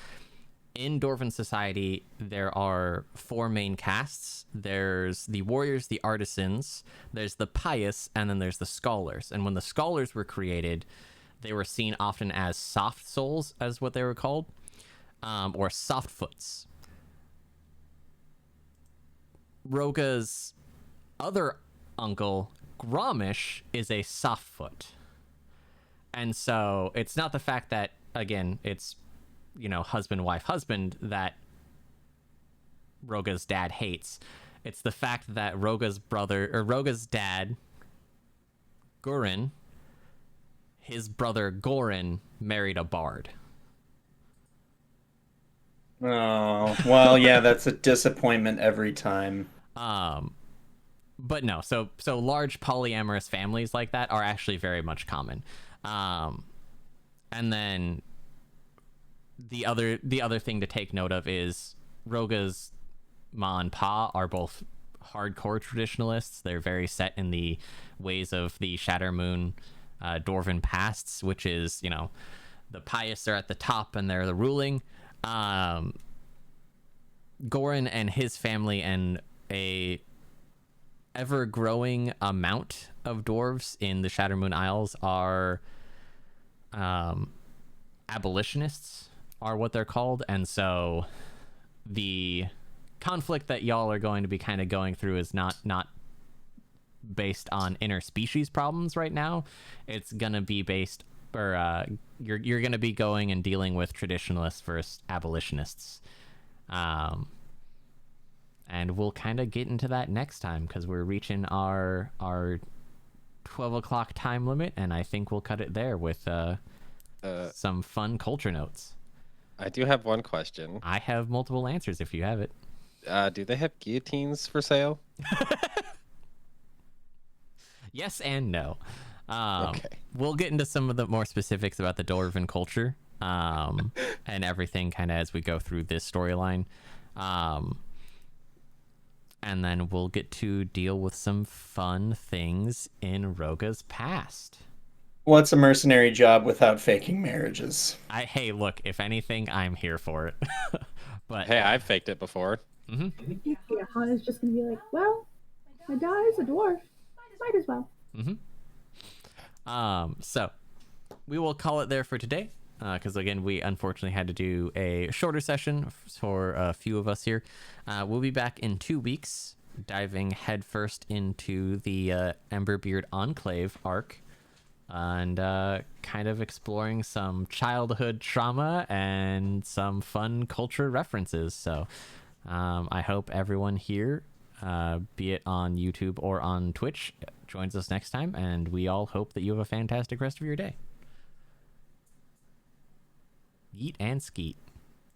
in Dwarven society, there are 4 main castes. There's the warriors, the artisans, there's the pious, and then there's the scholars. And when the scholars were created, they were seen often as soft souls, as what they were called, or softfoots. Rogga's other uncle, Gromish, is a softfoot. And so it's not the fact that, again, it's, husband, wife, husband that Rogga's dad hates. It's the fact that Rogga's dad, Goran, his brother Goran married a bard. Oh, well, yeah, that's a disappointment every time. But no, so large polyamorous families like that are actually very much common. And then the other thing to take note of is Rogga's ma and pa are both hardcore traditionalists. They're very set in the ways of the Shattermoon Dwarven pasts, which is, the pious are at the top and they're the ruling. Goran and his family and a ever-growing amount of dwarves in the Shattermoon Isles are abolitionists, are what they're called. And so the conflict that y'all are going to be kind of going through is not based on interspecies problems right now. It's gonna be based, or you're gonna be going and dealing with traditionalists versus abolitionists. And we'll kind of get into that next time because we're reaching our 12 o'clock time limit, and I think we'll cut it there with some fun culture notes. I do have one question. I have multiple answers if you have it. Do they have guillotines for sale? Yes and no. Okay. We'll get into some of the more specifics about the Dwarven culture and everything kind of as we go through this storyline. And then we'll get to deal with some fun things in Rogga's past. What's a mercenary job without faking marriages? Hey, look, if anything, I'm here for it. But Hey, I've faked it before. Mm-hmm. Yeah, Hana's just gonna be like, well, my guy's a dwarf. Might as well. Mm-hmm. So we will call it there for today. Because again, we unfortunately had to do a shorter session for a few of us here. We'll be back in 2 weeks, diving headfirst into the Emberbeard Enclave arc, and kind of exploring some childhood trauma and some fun culture references. So I hope everyone here, be it on YouTube or on Twitch, joins us next time, and we all hope that you have a fantastic rest of your day. Yeet and skeet.